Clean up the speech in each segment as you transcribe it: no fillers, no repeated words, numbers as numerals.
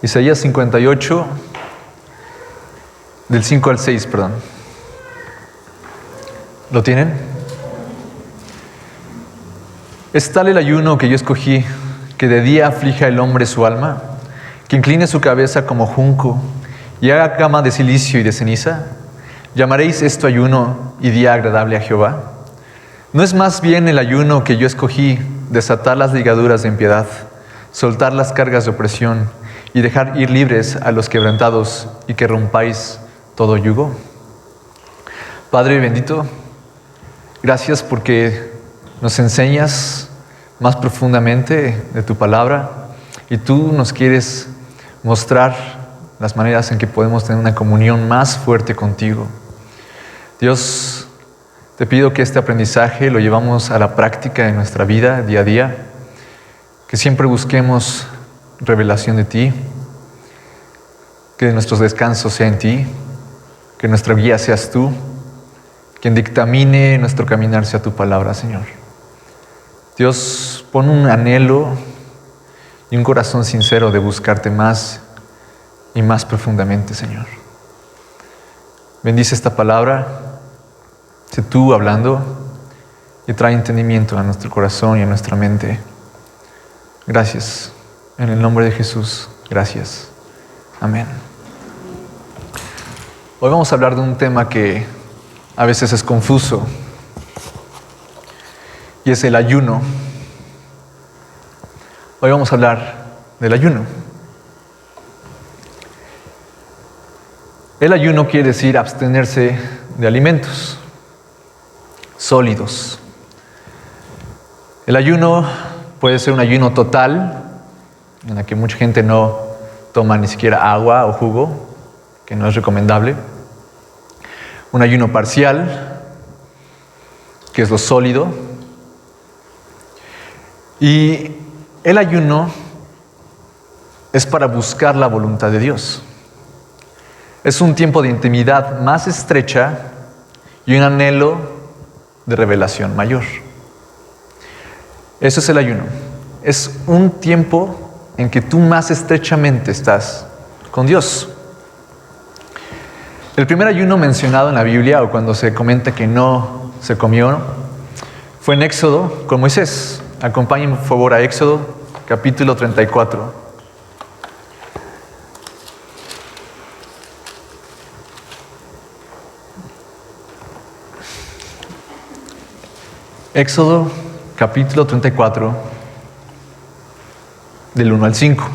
Isaías 58, del 5 al 6, perdón. ¿Lo tienen? Es tal el ayuno que yo escogí, que de día aflija el hombre su alma, que incline su cabeza como junco y haga cama de silicio y de ceniza. ¿Llamaréis esto ayuno y día agradable a Jehová? ¿No es más bien el ayuno que yo escogí, desatar las ligaduras de impiedad, soltar las cargas de opresión y dejar ir libres a los quebrantados y que rompáis todo yugo? Padre bendito, gracias porque nos enseñas más profundamente de tu palabra y tú nos quieres mostrar las maneras en que podemos tener una comunión más fuerte contigo. Dios, te pido que este aprendizaje lo llevamos a la práctica en nuestra vida día a día, que siempre busquemos revelación de ti, que nuestros descansos sean en ti, que nuestra guía seas tú, quien dictamine nuestro caminar sea tu palabra, Señor. Dios, pon un anhelo y un corazón sincero de buscarte más y más profundamente, Señor. Bendice esta palabra, sé tú hablando y trae entendimiento a nuestro corazón y a nuestra mente. Gracias. En el nombre de Jesús, gracias. Amén. Hoy vamos a hablar de un tema que a veces es confuso y es el ayuno. Hoy vamos a hablar del ayuno. El ayuno quiere decir abstenerse de alimentos sólidos. El ayuno puede ser un ayuno total, en el que mucha gente no toma ni siquiera agua o jugo, que no es recomendable. Un ayuno parcial, que es lo sólido. Y el ayuno es para buscar la voluntad de Dios. Es un tiempo de intimidad más estrecha y un anhelo de revelación mayor. Eso es el ayuno. Es un tiempo en que tú más estrechamente estás con Dios. El primer ayuno mencionado en la Biblia, o cuando se comenta que no se comió, fue en Éxodo con Moisés. Acompáñenme por favor a Éxodo, capítulo 34. Éxodo, capítulo 34, del 1 al 5.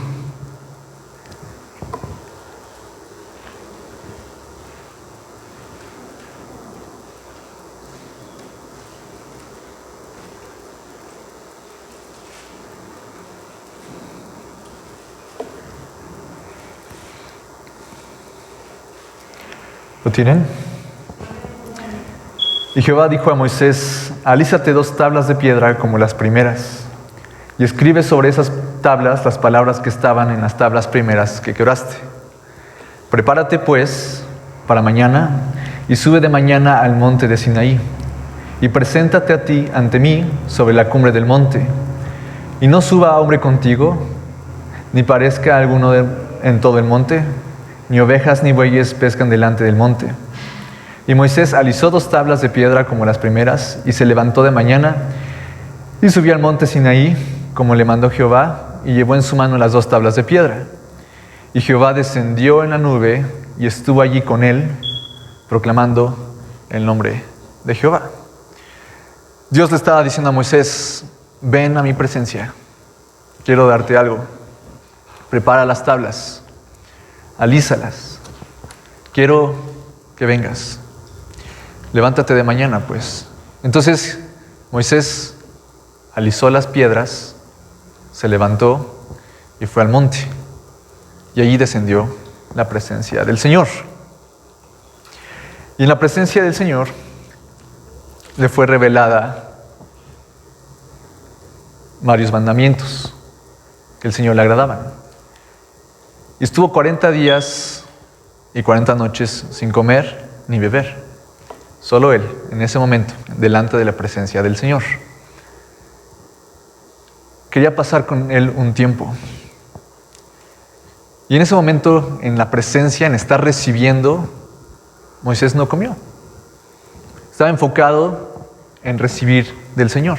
¿Lo tienen? Y Jehová dijo a Moisés: alízate 2 tablas de piedra como las primeras, y escribe sobre esas tablas las palabras que estaban en las tablas primeras que quebraste. Prepárate pues para mañana, y sube de mañana al monte de Sinaí, y preséntate ante mí sobre la cumbre del monte. Y no suba hombre contigo, ni parezca alguno en todo el monte, ni ovejas ni bueyes pescan delante del monte. Y Moisés alisó 2 tablas de piedra como las primeras, y se levantó de mañana, y subió al monte Sinaí, como le mandó Jehová, y llevó en su mano las 2 tablas de piedra. Y Jehová descendió en la nube, y estuvo allí con él, proclamando el nombre de Jehová. Dios le estaba diciendo a Moisés: ven a mi presencia, quiero darte algo. Prepara las tablas, alízalas, quiero que vengas. Levántate de mañana, pues. Entonces Moisés alisó las piedras, se levantó y fue al monte. Y allí descendió la presencia del Señor. Y en la presencia del Señor le fue revelada varios mandamientos que el Señor le agradaban. Y estuvo 40 días y 40 noches sin comer ni beber. Solo él, en ese momento, delante de la presencia del Señor. Quería pasar con él un tiempo. Y en ese momento, en la presencia, en estar recibiendo, Moisés no comió. Estaba enfocado en recibir del Señor.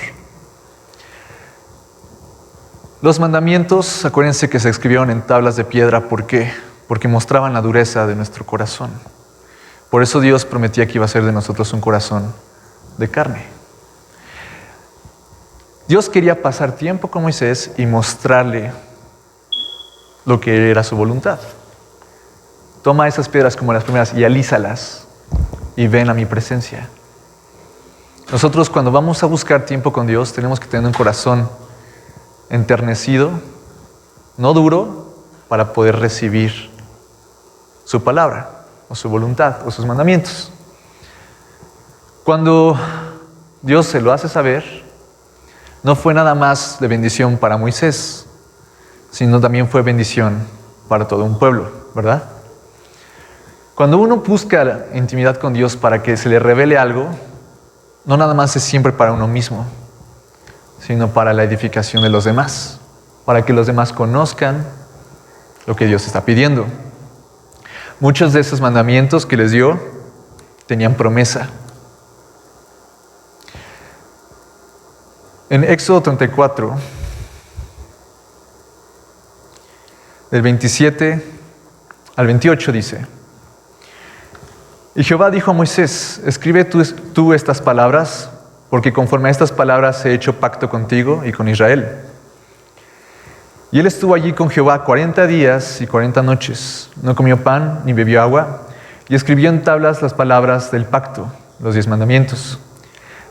Los mandamientos, acuérdense que se escribieron en tablas de piedra. ¿Por qué? Porque mostraban la dureza de nuestro corazón. Por eso Dios prometía que iba a hacer de nosotros un corazón de carne. Dios quería pasar tiempo con Moisés y mostrarle lo que era su voluntad. Toma esas piedras como las primeras y alízalas y ven a mi presencia. Nosotros cuando vamos a buscar tiempo con Dios tenemos que tener un corazón enternecido, no duro, para poder recibir su palabra o su voluntad o sus mandamientos. Cuando Dios se lo hace saber, no fue nada más de bendición para Moisés, sino también fue bendición para todo un pueblo, ¿verdad? Cuando uno busca la intimidad con Dios para que se le revele algo, no nada más es siempre para uno mismo, sino para la edificación de los demás, para que los demás conozcan lo que Dios está pidiendo. Muchos de esos mandamientos que les dio tenían promesa. En Éxodo 34, del 27 al 28 dice: Y Jehová dijo a Moisés: Escribe tú estas palabras, porque conforme a estas palabras he hecho pacto contigo y con Israel. Y él estuvo allí con Jehová 40 días y 40 noches. No comió pan ni bebió agua, y escribió en tablas las palabras del pacto, los 10 mandamientos.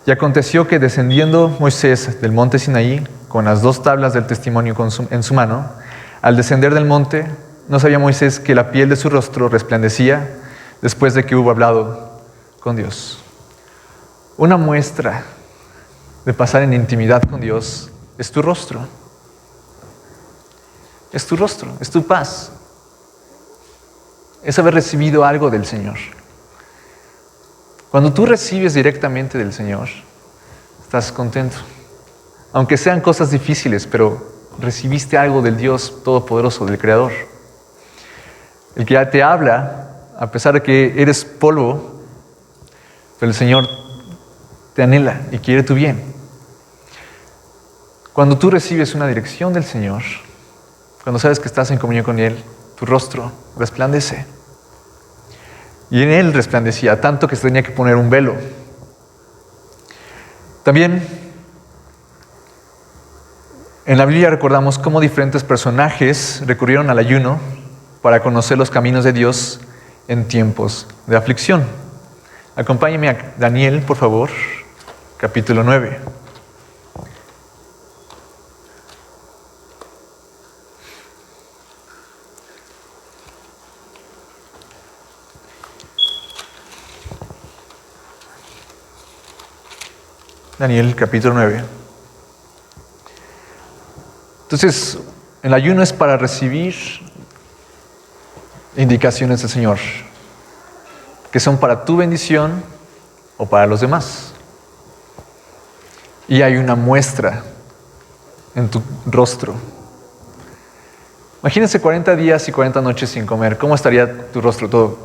Y aconteció que descendiendo Moisés del monte Sinaí, con las 2 tablas del testimonio en su mano, al descender del monte, no sabía Moisés que la piel de su rostro resplandecía después de que hubo hablado con Dios. Una muestra de pasar en intimidad con Dios es tu rostro. Es tu rostro, es tu paz. Es haber recibido algo del Señor. Cuando tú recibes directamente del Señor, estás contento. Aunque sean cosas difíciles, pero recibiste algo del Dios Todopoderoso, del Creador. El que te habla, a pesar de que eres polvo, pero el Señor te anhela y quiere tu bien. Cuando tú recibes una dirección del Señor, cuando sabes que estás en comunión con Él, tu rostro resplandece. Y en Él resplandecía tanto que se tenía que poner un velo. También en la Biblia recordamos cómo diferentes personajes recurrieron al ayuno para conocer los caminos de Dios en tiempos de aflicción. Acompáñenme a Daniel, por favor, capítulo 9. Daniel, capítulo 9. Entonces, el ayuno es para recibir indicaciones del Señor, que son para tu bendición o para los demás. Y hay una muestra en tu rostro. Imagínense 40 días y 40 noches sin comer. ¿Cómo estaría tu rostro? Todo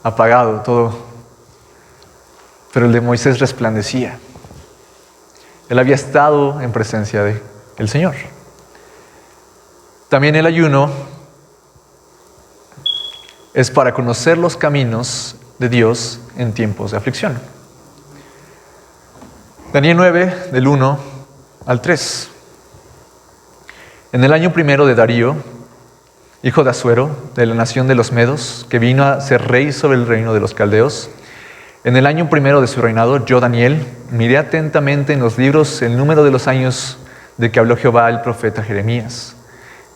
apagado, todo. Pero el de Moisés resplandecía. Él había estado en presencia del Señor. También el ayuno es para conocer los caminos de Dios en tiempos de aflicción. Daniel 9, del 1 al 3. En el año primero de Darío, hijo de Asuero, de la nación de los Medos, que vino a ser rey sobre el reino de los caldeos, en el año primero de su reinado, yo, Daniel, miré atentamente en los libros el número de los años de que habló Jehová el profeta Jeremías,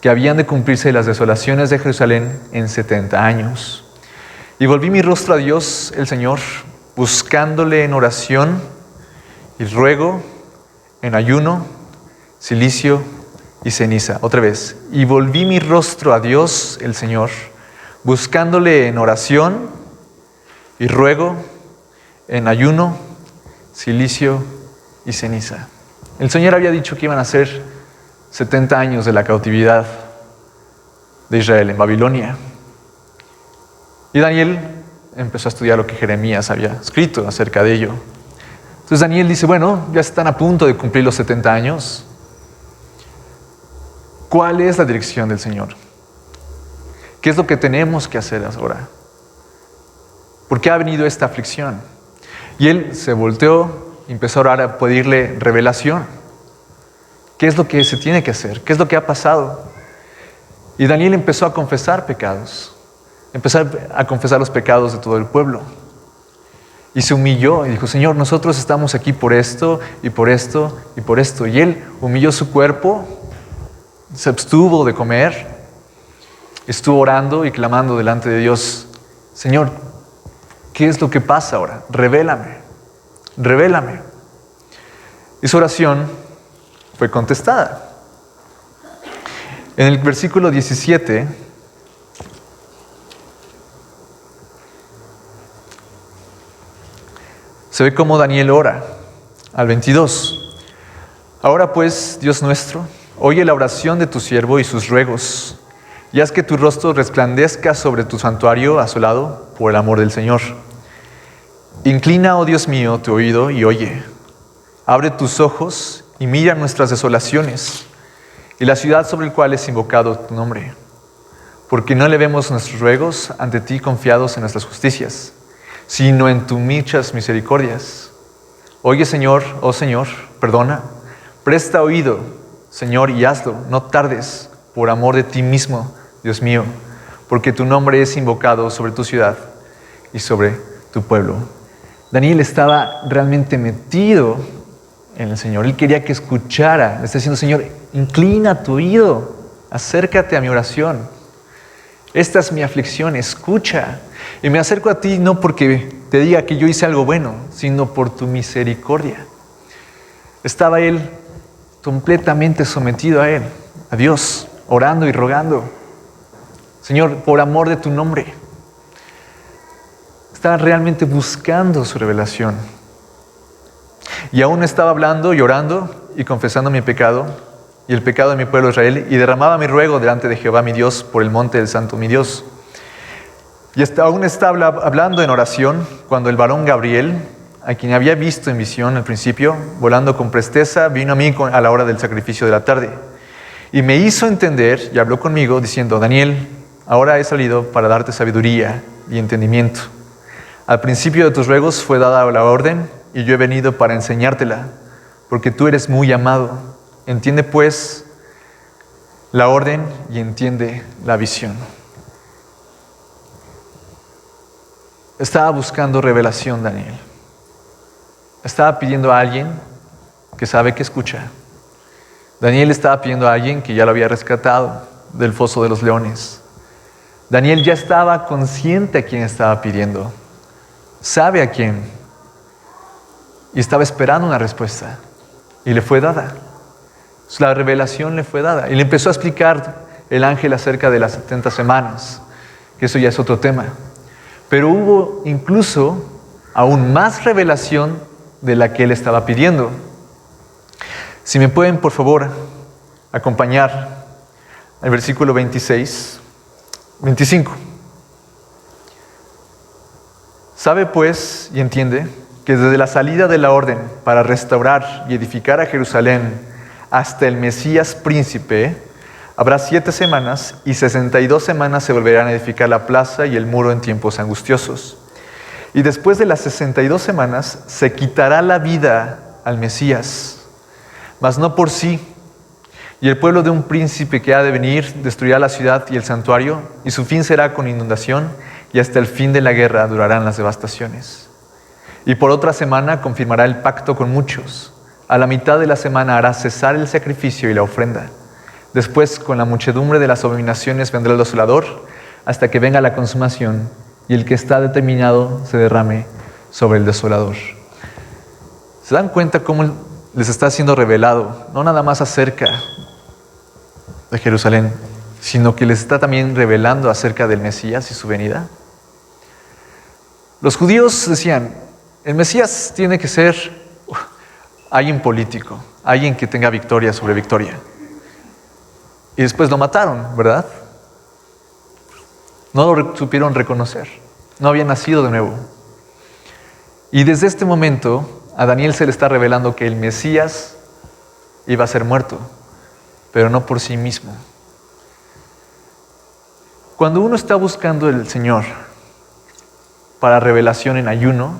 que habían de cumplirse las desolaciones de Jerusalén en 70 años. Y volví mi rostro a Dios, el Señor, buscándole en oración y ruego, en ayuno, cilicio y ceniza. Otra vez. Y volví mi rostro a Dios, el Señor, buscándole en oración y ruego, en ayuno, cilicio y ceniza. El Señor había dicho que iban a ser 70 años de la cautividad de Israel en Babilonia. Y Daniel empezó a estudiar lo que Jeremías había escrito acerca de ello. Entonces Daniel dice, bueno, ya están a punto de cumplir los 70 años. ¿Cuál es la dirección del Señor? ¿Qué es lo que tenemos que hacer ahora? ¿Por qué ha venido esta aflicción? Y él se volteó y empezó a orar a pedirle revelación. ¿Qué es lo que se tiene que hacer? ¿Qué es lo que ha pasado? Y Daniel empezó a confesar pecados. Empezó a confesar los pecados de todo el pueblo. Y se humilló y dijo, Señor, nosotros estamos aquí por esto y por esto y por esto. Y él humilló su cuerpo, se abstuvo de comer, estuvo orando y clamando delante de Dios, Señor, ¿qué es lo que pasa ahora? Revélame, revélame. Y su oración fue contestada. En el versículo 17, se ve cómo Daniel ora, al 22. Ahora pues, Dios nuestro, oye la oración de tu siervo y sus ruegos, y haz que tu rostro resplandezca sobre tu santuario asolado por el amor del Señor. Inclina, oh Dios mío, tu oído y oye. Abre tus ojos y mira nuestras desolaciones y la ciudad sobre la cual es invocado tu nombre. Porque no elevemos nuestros ruegos ante ti confiados en nuestras justicias, sino en tus muchas misericordias. Oye, Señor, oh Señor, perdona. Presta oído, Señor, y hazlo. No tardes, por amor de ti mismo, Dios mío, porque tu nombre es invocado sobre tu ciudad y sobre tu pueblo. Daniel estaba realmente metido en el Señor. Él quería que escuchara. Le está diciendo, Señor, inclina tu oído, acércate a mi oración. Esta es mi aflicción, escucha. Y me acerco a ti no porque te diga que yo hice algo bueno, sino por tu misericordia. Estaba él completamente sometido a él, a Dios, orando y rogando. Señor, por amor de tu nombre. Estaba realmente buscando su revelación. Y aún estaba hablando, llorando y confesando mi pecado y el pecado de mi pueblo Israel, y derramaba mi ruego delante de Jehová mi Dios por el monte del Santo mi Dios. Y aún estaba hablando en oración cuando el varón Gabriel, a quien había visto en visión al principio, volando con presteza, vino a mí a la hora del sacrificio de la tarde. Y me hizo entender y habló conmigo diciendo, Daniel, ahora he salido para darte sabiduría y entendimiento. Al principio de tus ruegos fue dada la orden y yo he venido para enseñártela, porque tú eres muy amado. Entiende pues la orden y entiende la visión. Estaba buscando revelación Daniel. Estaba pidiendo a alguien que sabe que escucha. Daniel estaba pidiendo a alguien que ya lo había rescatado del foso de los leones. Daniel ya estaba consciente a quién estaba pidiendo. Sabe a quién. Y estaba esperando una respuesta. Y le fue dada. La revelación le fue dada. Y le empezó a explicar el ángel acerca de las 70 semanas. Que eso ya es otro tema. Pero hubo incluso aún más revelación de la que él estaba pidiendo. Si me pueden, por favor, acompañar al versículo 25. Sabe pues y entiende que desde la salida de la orden para restaurar y edificar a Jerusalén hasta el Mesías príncipe, habrá 7 semanas y 62 semanas se volverán a edificar la plaza y el muro en tiempos angustiosos. Y después de las 62 semanas se quitará la vida al Mesías, mas no por sí. Y el pueblo de un príncipe que ha de venir destruirá la ciudad y el santuario, y su fin será con inundación, y hasta el fin de la guerra durarán las devastaciones. Y por otra semana confirmará el pacto con muchos. A la mitad de la semana hará cesar el sacrificio y la ofrenda. Después, con la muchedumbre de las abominaciones vendrá el desolador, hasta que venga la consumación, y el que está determinado se derrame sobre el desolador. ¿Se dan cuenta cómo les está siendo revelado? No nada más acerca de Jerusalén, sino que les está también revelando acerca del Mesías y su venida. Los judíos decían, el Mesías tiene que ser alguien político, alguien que tenga victoria sobre victoria. Y después lo mataron, ¿verdad? No lo supieron reconocer. No había nacido de nuevo. Y desde este momento a Daniel se le está revelando que el Mesías iba a ser muerto, pero no por sí mismo. Cuando uno está buscando al Señor para revelación en ayuno,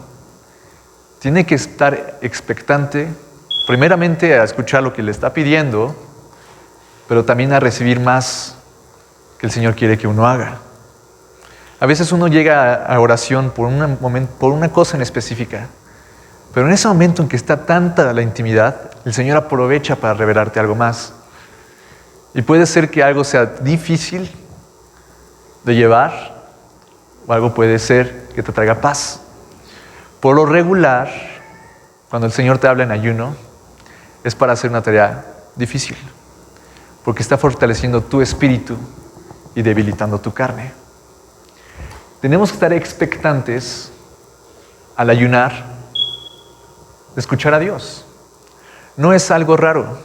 tiene que estar expectante, primeramente a escuchar lo que le está pidiendo, pero también a recibir más que el Señor quiere que uno haga. A veces uno llega a oración por una cosa en específica, pero en ese momento en que está tanta la intimidad, el Señor aprovecha para revelarte algo más. Y puede ser que algo sea difícil de llevar, o algo puede ser que te traiga paz. Por lo regular, cuando el Señor te habla en ayuno, es para hacer una tarea difícil, porque está fortaleciendo tu espíritu y debilitando tu carne. Tenemos que estar expectantes al ayunar de escuchar a Dios. No es algo raro.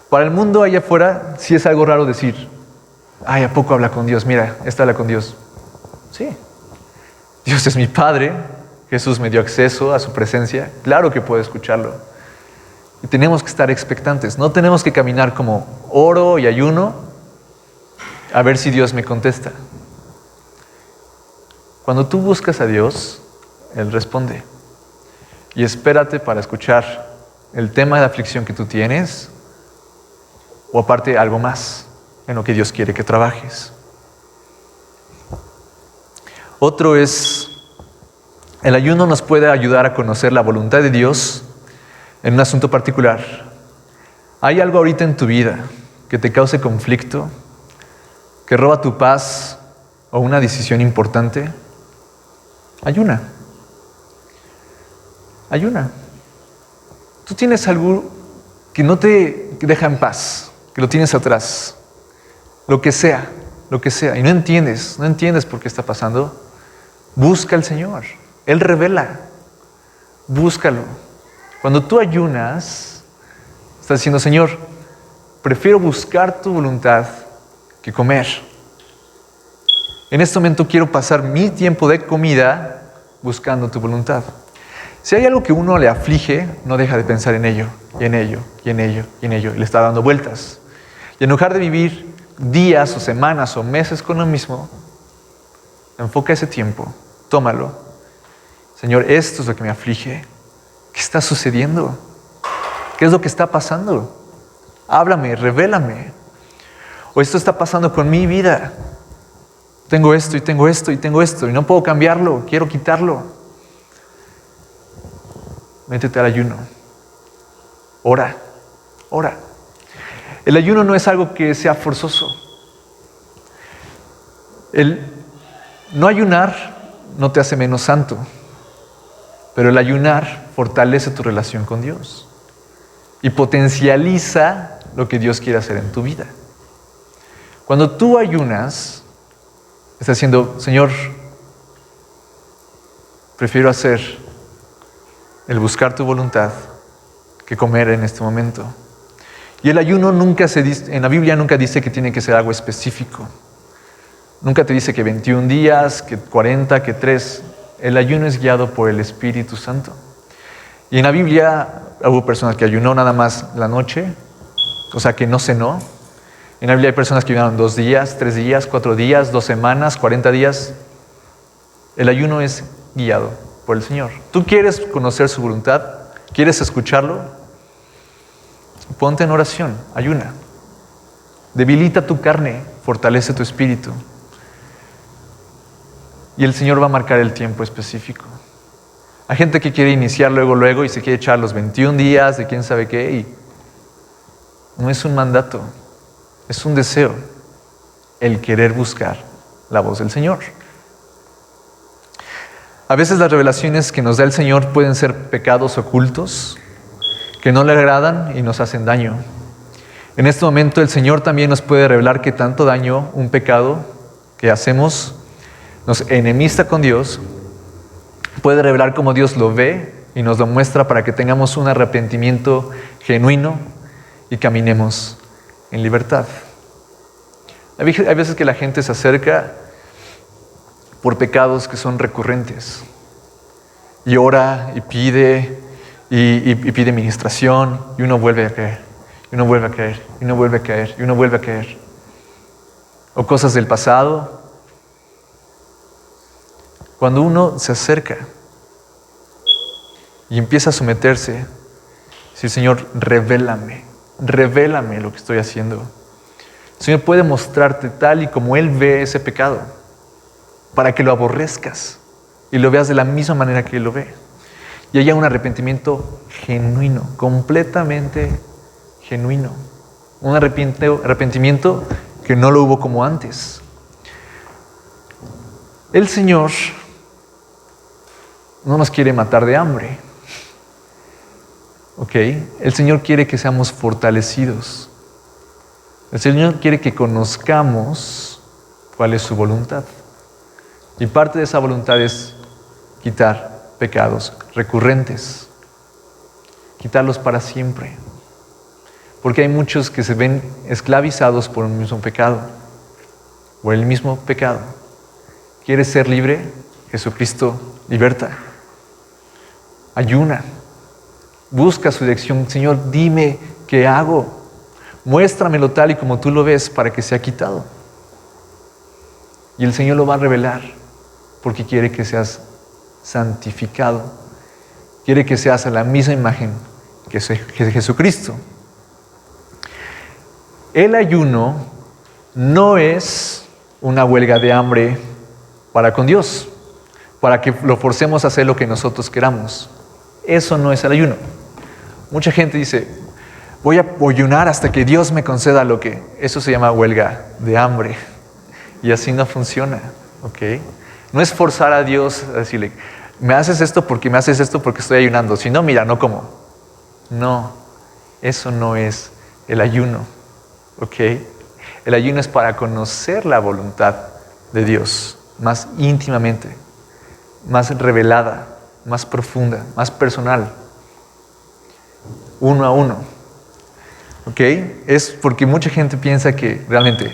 Para el mundo allá afuera sí es algo raro decir, ay, ¿a poco habla con Dios? Mira, esta habla con Dios. Sí. Dios es mi Padre. Jesús me dio acceso a su presencia. Claro que puedo escucharlo. Y tenemos que estar expectantes. No tenemos que caminar como oro y ayuno a ver si Dios me contesta. Cuando tú buscas a Dios, Él responde. Y espérate para escuchar el tema de aflicción que tú tienes, o aparte algo más en lo que Dios quiere que trabajes. Otro es, el ayuno nos puede ayudar a conocer la voluntad de Dios en un asunto particular. ¿Hay algo ahorita en tu vida que te cause conflicto, que roba tu paz o una decisión importante? Ayuna. Ayuna. Tú tienes algo que no te deja en paz, que lo tienes atrás. Lo que sea, y no entiendes por qué está pasando. Busca al Señor. Él revela. Búscalo. Cuando tú ayunas, estás diciendo, Señor, prefiero buscar tu voluntad que comer. En este momento quiero pasar mi tiempo de comida buscando tu voluntad. Si hay algo que uno le aflige, no deja de pensar en ello, y en ello, y en ello, y en ello, y le está dando vueltas. Y en lugar de vivir días o semanas o meses con lo mismo, enfoca ese tiempo, tómalo. Señor, esto es lo que me aflige. ¿Qué está sucediendo? ¿Qué es lo que está pasando? Háblame, revélame. O esto está pasando con mi vida. Tengo esto y tengo esto y tengo esto y no puedo cambiarlo, quiero quitarlo. Métete al ayuno. Ora. El ayuno no es algo que sea forzoso. El no ayunar no te hace menos santo, pero el ayunar fortalece tu relación con Dios y potencializa lo que Dios quiere hacer en tu vida. Cuando tú ayunas, estás diciendo, Señor, prefiero hacer el buscar tu voluntad que comer en este momento. Y el ayuno en la Biblia nunca dice que tiene que ser algo específico. Nunca te dice que 21 días, que 40, que 3. El ayuno es guiado por el Espíritu Santo. Y en la Biblia hubo personas que ayunó nada más la noche, o sea que no cenó. En la Biblia hay personas que ayunaron 2 días, 3 días, 4 días, 2 semanas, 40 días. El ayuno es guiado por el Señor. ¿Tú quieres conocer su voluntad? ¿Quieres escucharlo? Ponte en oración, ayuna. Debilita tu carne, fortalece tu espíritu. Y el Señor va a marcar el tiempo específico. Hay gente que quiere iniciar luego y se quiere echar los 21 días de quién sabe qué. Y no es un mandato, es un deseo. El querer buscar la voz del Señor. A veces las revelaciones que nos da el Señor pueden ser pecados ocultos que no le agradan y nos hacen daño. En este momento el Señor también nos puede revelar que tanto daño, un pecado que hacemos, nos enemista con Dios. Puede revelar cómo Dios lo ve y nos lo muestra para que tengamos un arrepentimiento genuino y caminemos en libertad. Hay veces que la gente se acerca por pecados que son recurrentes. Y ora y pide, y pide ministración, y uno vuelve a caer, y uno vuelve a caer, y uno vuelve a caer, y uno vuelve a caer. O cosas del pasado. Cuando uno se acerca y empieza a someterse, decir, Señor, revélame lo que estoy haciendo. El Señor puede mostrarte tal y como Él ve ese pecado, para que lo aborrezcas y lo veas de la misma manera que Él lo ve. Y haya un arrepentimiento genuino, completamente genuino. Un arrepentimiento que no lo hubo como antes. El Señor no nos quiere matar de hambre. ¿Ok? El Señor quiere que seamos fortalecidos. El Señor quiere que conozcamos cuál es su voluntad. Y parte de esa voluntad es quitar pecados recurrentes. Quitarlos para siempre. Porque hay muchos que se ven esclavizados por un mismo pecado. Por el mismo pecado. ¿Quieres ser libre? Jesucristo liberta. Ayuna. Busca su dirección. Señor, dime qué hago. Muéstramelo tal y como tú lo ves para que sea quitado. Y el Señor lo va a revelar porque quiere que seas santificado. Quiere que seas a la misma imagen que Jesucristo. El ayuno no es una huelga de hambre para con Dios, para que lo forcemos a hacer lo que nosotros queramos. Eso no es el ayuno. Mucha gente dice, voy a ayunar hasta que Dios me conceda lo que... Eso se llama huelga de hambre. Y así no funciona, ¿ok? No es forzar a Dios a decirle, me haces esto porque estoy ayunando. Si no, mira, no como. No, eso no es el ayuno, ¿ok? El ayuno es para conocer la voluntad de Dios más íntimamente, más revelada, más profunda, más personal, uno a uno. ¿Ok? Es porque mucha gente piensa que realmente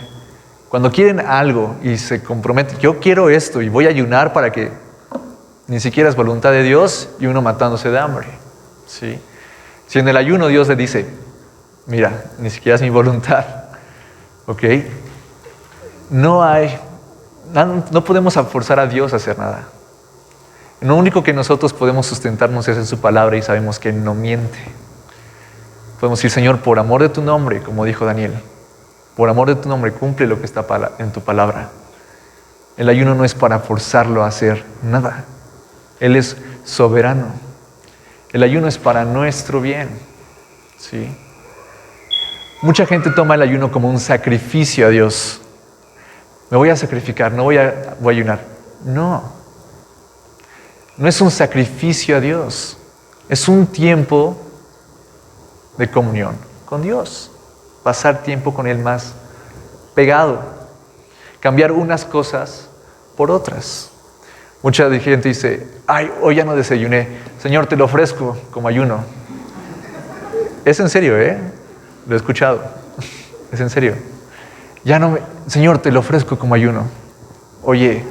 cuando quieren algo y se comprometen, yo quiero esto y voy a ayunar para que ni siquiera es voluntad de Dios y uno matándose de hambre. ¿Sí? Si en el ayuno Dios le dice, mira, ni siquiera es mi voluntad. ¿Ok? No podemos forzar a Dios a hacer nada. Lo único que nosotros podemos sustentarnos es en su palabra y sabemos que Él no miente. Podemos decir, Señor, por amor de tu nombre, como dijo Daniel, por amor de tu nombre, cumple lo que está en tu palabra. El ayuno no es para forzarlo a hacer nada. Él es soberano. El ayuno es para nuestro bien. ¿Sí? Mucha gente toma el ayuno como un sacrificio a Dios. Me voy a sacrificar, voy a ayunar. No es un sacrificio a Dios. Es un tiempo de comunión con Dios. Pasar tiempo con Él más pegado. Cambiar unas cosas por otras. Mucha gente dice, ay, hoy ya no desayuné. Señor, te lo ofrezco como ayuno. Es en serio, lo he escuchado. Es en serio. Señor, te lo ofrezco como ayuno. Oye,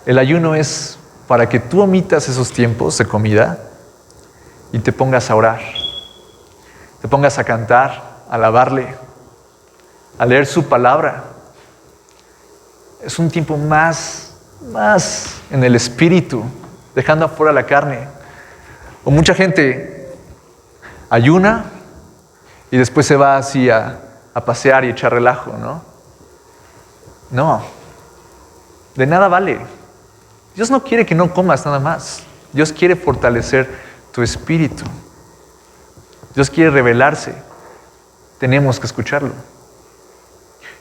el ayuno es para que tú omitas esos tiempos de comida y te pongas a orar. Te pongas a cantar, a alabarle, a leer su palabra. Es un tiempo más en el espíritu, dejando afuera la carne. O mucha gente ayuna y después se va así a pasear y echar relajo, ¿no? No, de nada vale. Dios no quiere que no comas nada más. Dios quiere fortalecer tu espíritu. Dios quiere revelarse. Tenemos que escucharlo.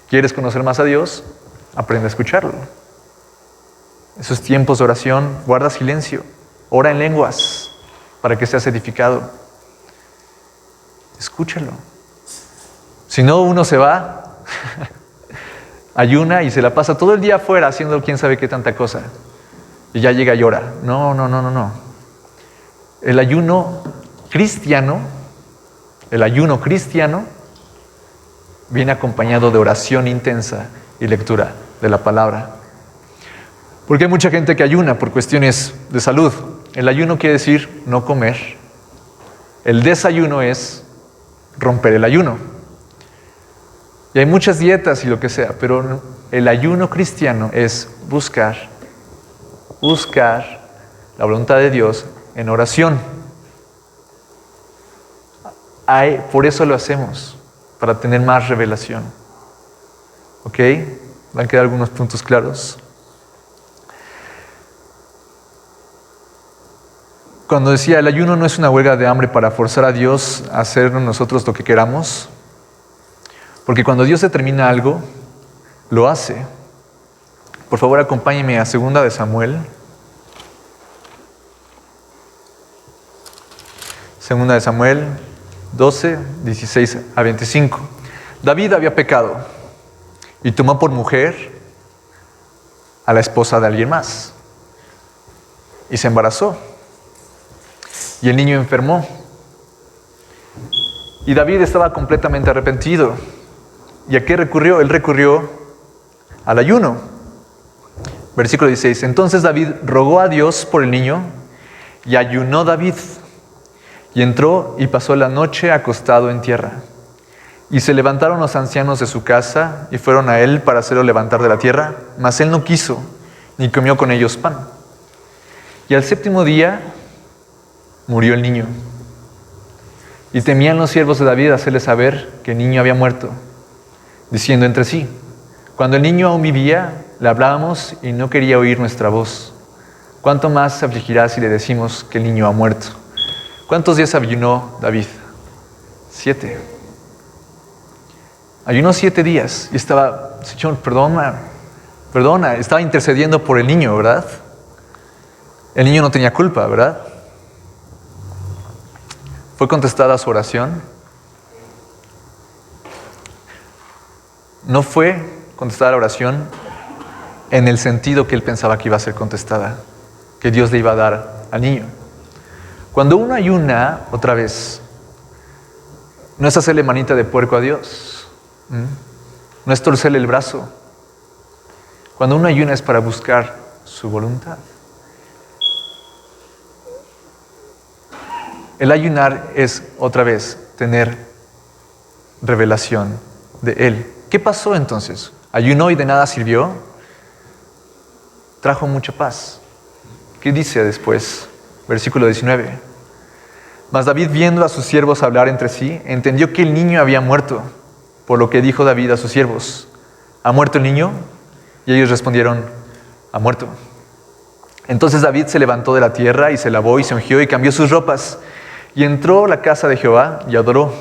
¿Quieres conocer más a Dios? Aprende a escucharlo. Esos tiempos de oración, guarda silencio. Ora en lenguas para que seas edificado. Escúchalo. Si no, uno se va, ayuna y se la pasa todo el día afuera haciendo quién sabe qué tanta cosa. Y ya llega y llora. No. El ayuno cristiano viene acompañado de oración intensa y lectura de la palabra. Porque hay mucha gente que ayuna por cuestiones de salud. El ayuno quiere decir no comer. El desayuno es romper el ayuno. Y hay muchas dietas y lo que sea, pero el ayuno cristiano es buscar la voluntad de Dios en oración. Por eso lo hacemos, para tener más revelación. ¿Ok? ¿Van a quedar algunos puntos claros? Cuando decía, el ayuno no es una huelga de hambre para forzar a Dios a hacer nosotros lo que queramos, porque cuando Dios determina algo, lo hace. Por favor, acompáñenme a 2 de Samuel. 2 de Samuel 12, 16 a 25. David había pecado y tomó por mujer a la esposa de alguien más y se embarazó. Y el niño enfermó. Y David estaba completamente arrepentido. ¿Y a qué recurrió? Él recurrió al ayuno. Versículo 16. Entonces David rogó a Dios por el niño y ayunó David. Y entró y pasó la noche acostado en tierra. Y se levantaron los ancianos de su casa y fueron a él para hacerlo levantar de la tierra. Mas él no quiso, ni comió con ellos pan. Y al 7º día murió el niño. Y temían los siervos de David hacerle saber que el niño había muerto, diciendo entre sí, cuando el niño aún vivía, le hablábamos y no quería oír nuestra voz. ¿Cuánto más se afligirá si le decimos que el niño ha muerto? ¿Cuántos días ayunó David? 7. Ayunó 7 días y estaba, Señor, perdona, estaba intercediendo por el niño, ¿verdad? El niño no tenía culpa, ¿verdad? ¿Fue contestada su oración? No fue contestada la oración en el sentido que él pensaba que iba a ser contestada, que Dios le iba a dar al niño. Cuando uno ayuna, otra vez, no es hacerle manita de puerco a Dios, no es torcerle el brazo. Cuando uno ayuna es para buscar su voluntad. El ayunar es, otra vez, tener revelación de Él. ¿Qué pasó entonces? ¿Ayunó y de nada sirvió? Trajo mucha paz. ¿Qué dice después? Versículo 19. Mas David, viendo a sus siervos hablar entre sí, entendió que el niño había muerto, por lo que dijo David a sus siervos, ¿ha muerto el niño? Y ellos respondieron, ha muerto. Entonces David se levantó de la tierra y se lavó y se ungió y cambió sus ropas. Y entró a la casa de Jehová y adoró.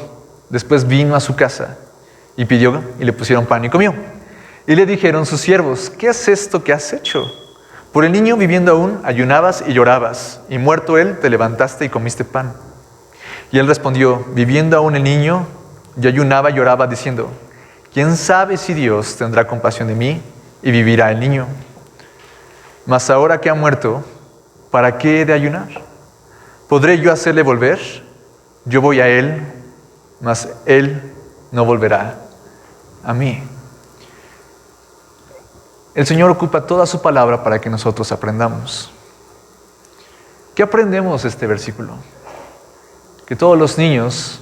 Después vino a su casa y pidió y le pusieron pan y comió. Y le dijeron sus siervos, ¿qué es esto que has hecho? Por el niño viviendo aún, ayunabas y llorabas, y muerto él, te levantaste y comiste pan. Y él respondió, viviendo aún el niño, yo ayunaba y lloraba diciendo, ¿quién sabe si Dios tendrá compasión de mí y vivirá el niño? Mas ahora que ha muerto, ¿para qué he de ayunar? ¿Podré yo hacerle volver? Yo voy a él, mas él no volverá a mí. El Señor ocupa toda su palabra para que nosotros aprendamos. ¿Qué aprendemos de este versículo? Que todos los niños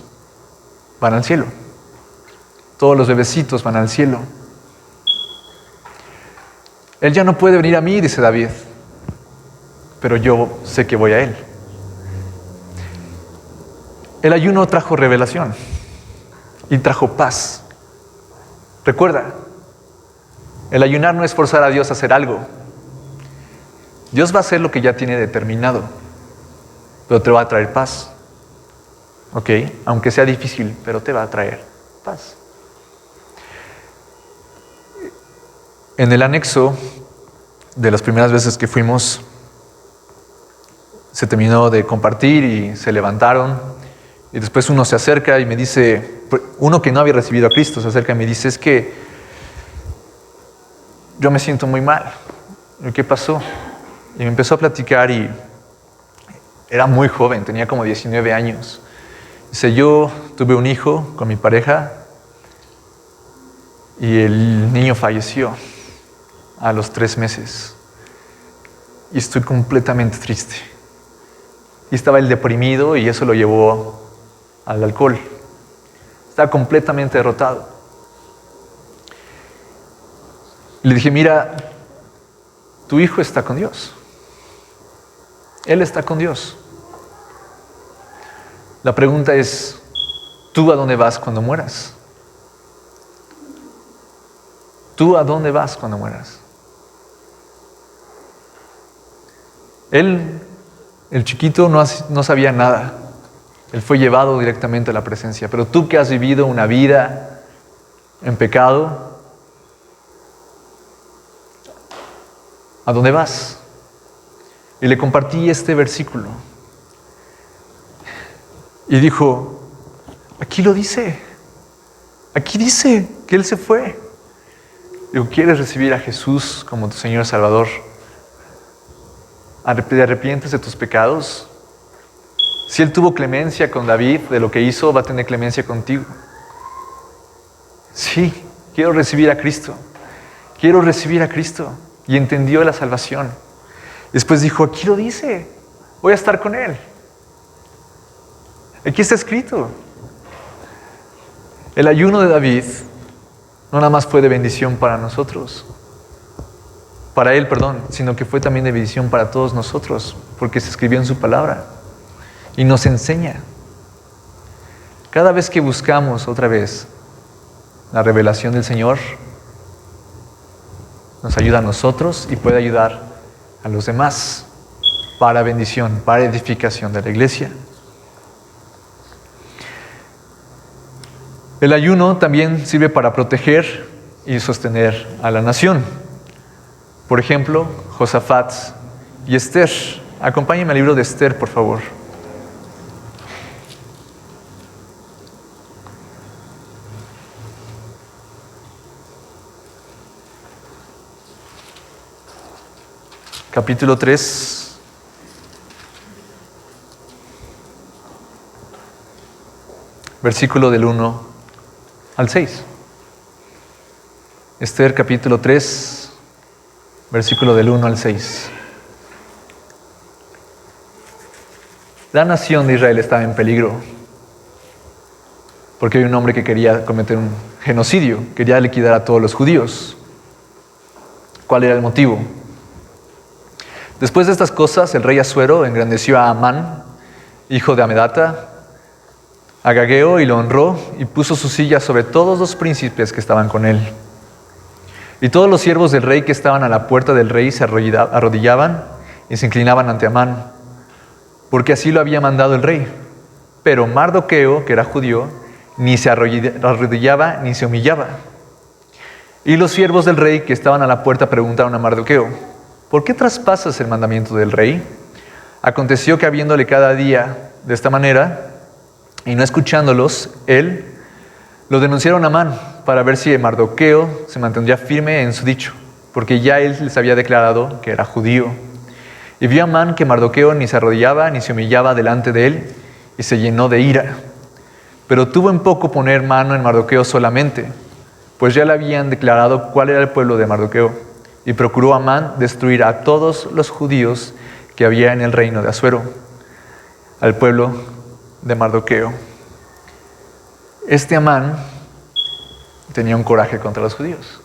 van al cielo. Todos los bebecitos van al cielo. Él ya no puede venir a mí, dice David, pero yo sé que voy a él. El ayuno trajo revelación y trajo paz. Recuerda, el ayunar no es forzar a Dios a hacer algo. Dios va a hacer lo que ya tiene determinado, pero te va a traer paz. ¿Ok? Aunque sea difícil, pero te va a traer paz. En el anexo de las primeras veces que fuimos, se terminó de compartir y se levantaron. Y después uno se acerca y me dice, uno que no había recibido a Cristo se acerca y me dice, es que yo me siento muy mal. ¿Qué pasó? Y me empezó a platicar y era muy joven, tenía como 19 años. Dice, yo tuve un hijo con mi pareja y el niño falleció a los 3 meses. y estoy completamente triste. Y estaba él deprimido y eso lo llevó al alcohol. Estaba completamente derrotado. Le dije, mira, tu hijo está con Dios. Él está con Dios. La pregunta es, ¿tú a dónde vas cuando mueras? ¿Tú a dónde vas cuando mueras? Él, el chiquito, no sabía nada. Él fue llevado directamente a la presencia. Pero tú que has vivido una vida en pecado, ¿a dónde vas? Y le compartí este versículo. Y dijo, aquí lo dice. Aquí dice que Él se fue. Digo, ¿quieres recibir a Jesús como tu Señor Salvador? ¿Te arrepientes de tus pecados? Si Él tuvo clemencia con David de lo que hizo, va a tener clemencia contigo. Sí, quiero recibir a Cristo. Quiero recibir a Cristo. Y entendió la salvación. Después dijo, aquí lo dice. Voy a estar con Él. Aquí está escrito. El ayuno de David no nada más fue de bendición para nosotros. Para él, sino que fue también de bendición para todos nosotros, porque se escribió en su palabra y nos enseña. Cada vez que buscamos otra vez la revelación del Señor, nos ayuda a nosotros y puede ayudar a los demás para bendición, para edificación de la iglesia. El ayuno también sirve para proteger y sostener a la nación. Por ejemplo, Josafat y Esther. Acompáñenme al libro de Esther, por favor. Capítulo 3. Versículo del 1 al 6. Esther capítulo 3. Versículo del 1 al 6. La nación de Israel estaba en peligro porque hay un hombre que quería cometer un genocidio, quería liquidar a todos los judíos. ¿Cuál era el motivo? Después de estas cosas, el rey Asuero engrandeció a Amán, hijo de Amedata, Agageo, y lo honró y puso su silla sobre todos los príncipes que estaban con él. Y todos los siervos del rey que estaban a la puerta del rey se arrodillaban y se inclinaban ante Amán, porque así lo había mandado el rey. Pero Mardoqueo, que era judío, ni se arrodillaba ni se humillaba. Y los siervos del rey que estaban a la puerta preguntaron a Mardoqueo, ¿por qué traspasas el mandamiento del rey? Aconteció que habiéndole cada día de esta manera, y no escuchándolos, él lo denunciaron a Amán para ver si Mardoqueo se mantendría firme en su dicho, porque ya él les había declarado que era judío. Y vio Amán que Mardoqueo ni se arrodillaba ni se humillaba delante de él, y se llenó de ira. Pero tuvo en poco poner mano en Mardoqueo solamente, pues ya le habían declarado cuál era el pueblo de Mardoqueo, y procuró Amán destruir a todos los judíos que había en el reino de Asuero, al pueblo de Mardoqueo. Este Amán tenía un coraje contra los judíos,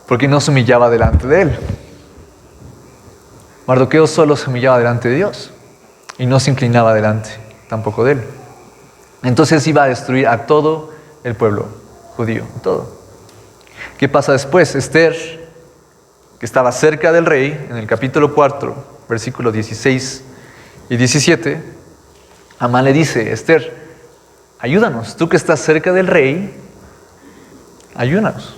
porque no se humillaba delante de él. Mardoqueo solo se humillaba delante de Dios y no se inclinaba delante tampoco de él. Entonces iba a destruir a todo el pueblo judío, todo. ¿Qué pasa después? Esther, que estaba cerca del rey, en el capítulo 4, versículos 16 y 17, Amán le dice, Esther, ayúdanos, tú que estás cerca del rey, ayúdanos.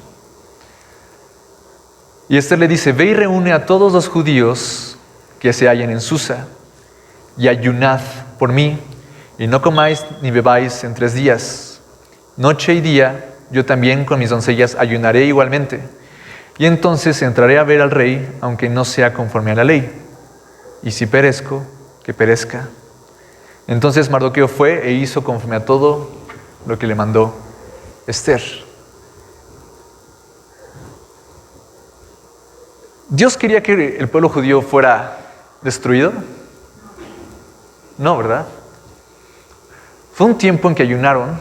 Y Esther le dice, ve y reúne a todos los judíos que se hallen en Susa, y ayunad por mí, y no comáis ni bebáis en 3 días. Noche y día, yo también con mis doncellas ayunaré igualmente. Y entonces entraré a ver al rey, aunque no sea conforme a la ley. Y si perezco, que perezca. Entonces Mardoqueo fue e hizo conforme a todo lo que le mandó Esther. ¿Dios quería que el pueblo judío fuera destruido? No, ¿verdad? Fue un tiempo en que ayunaron,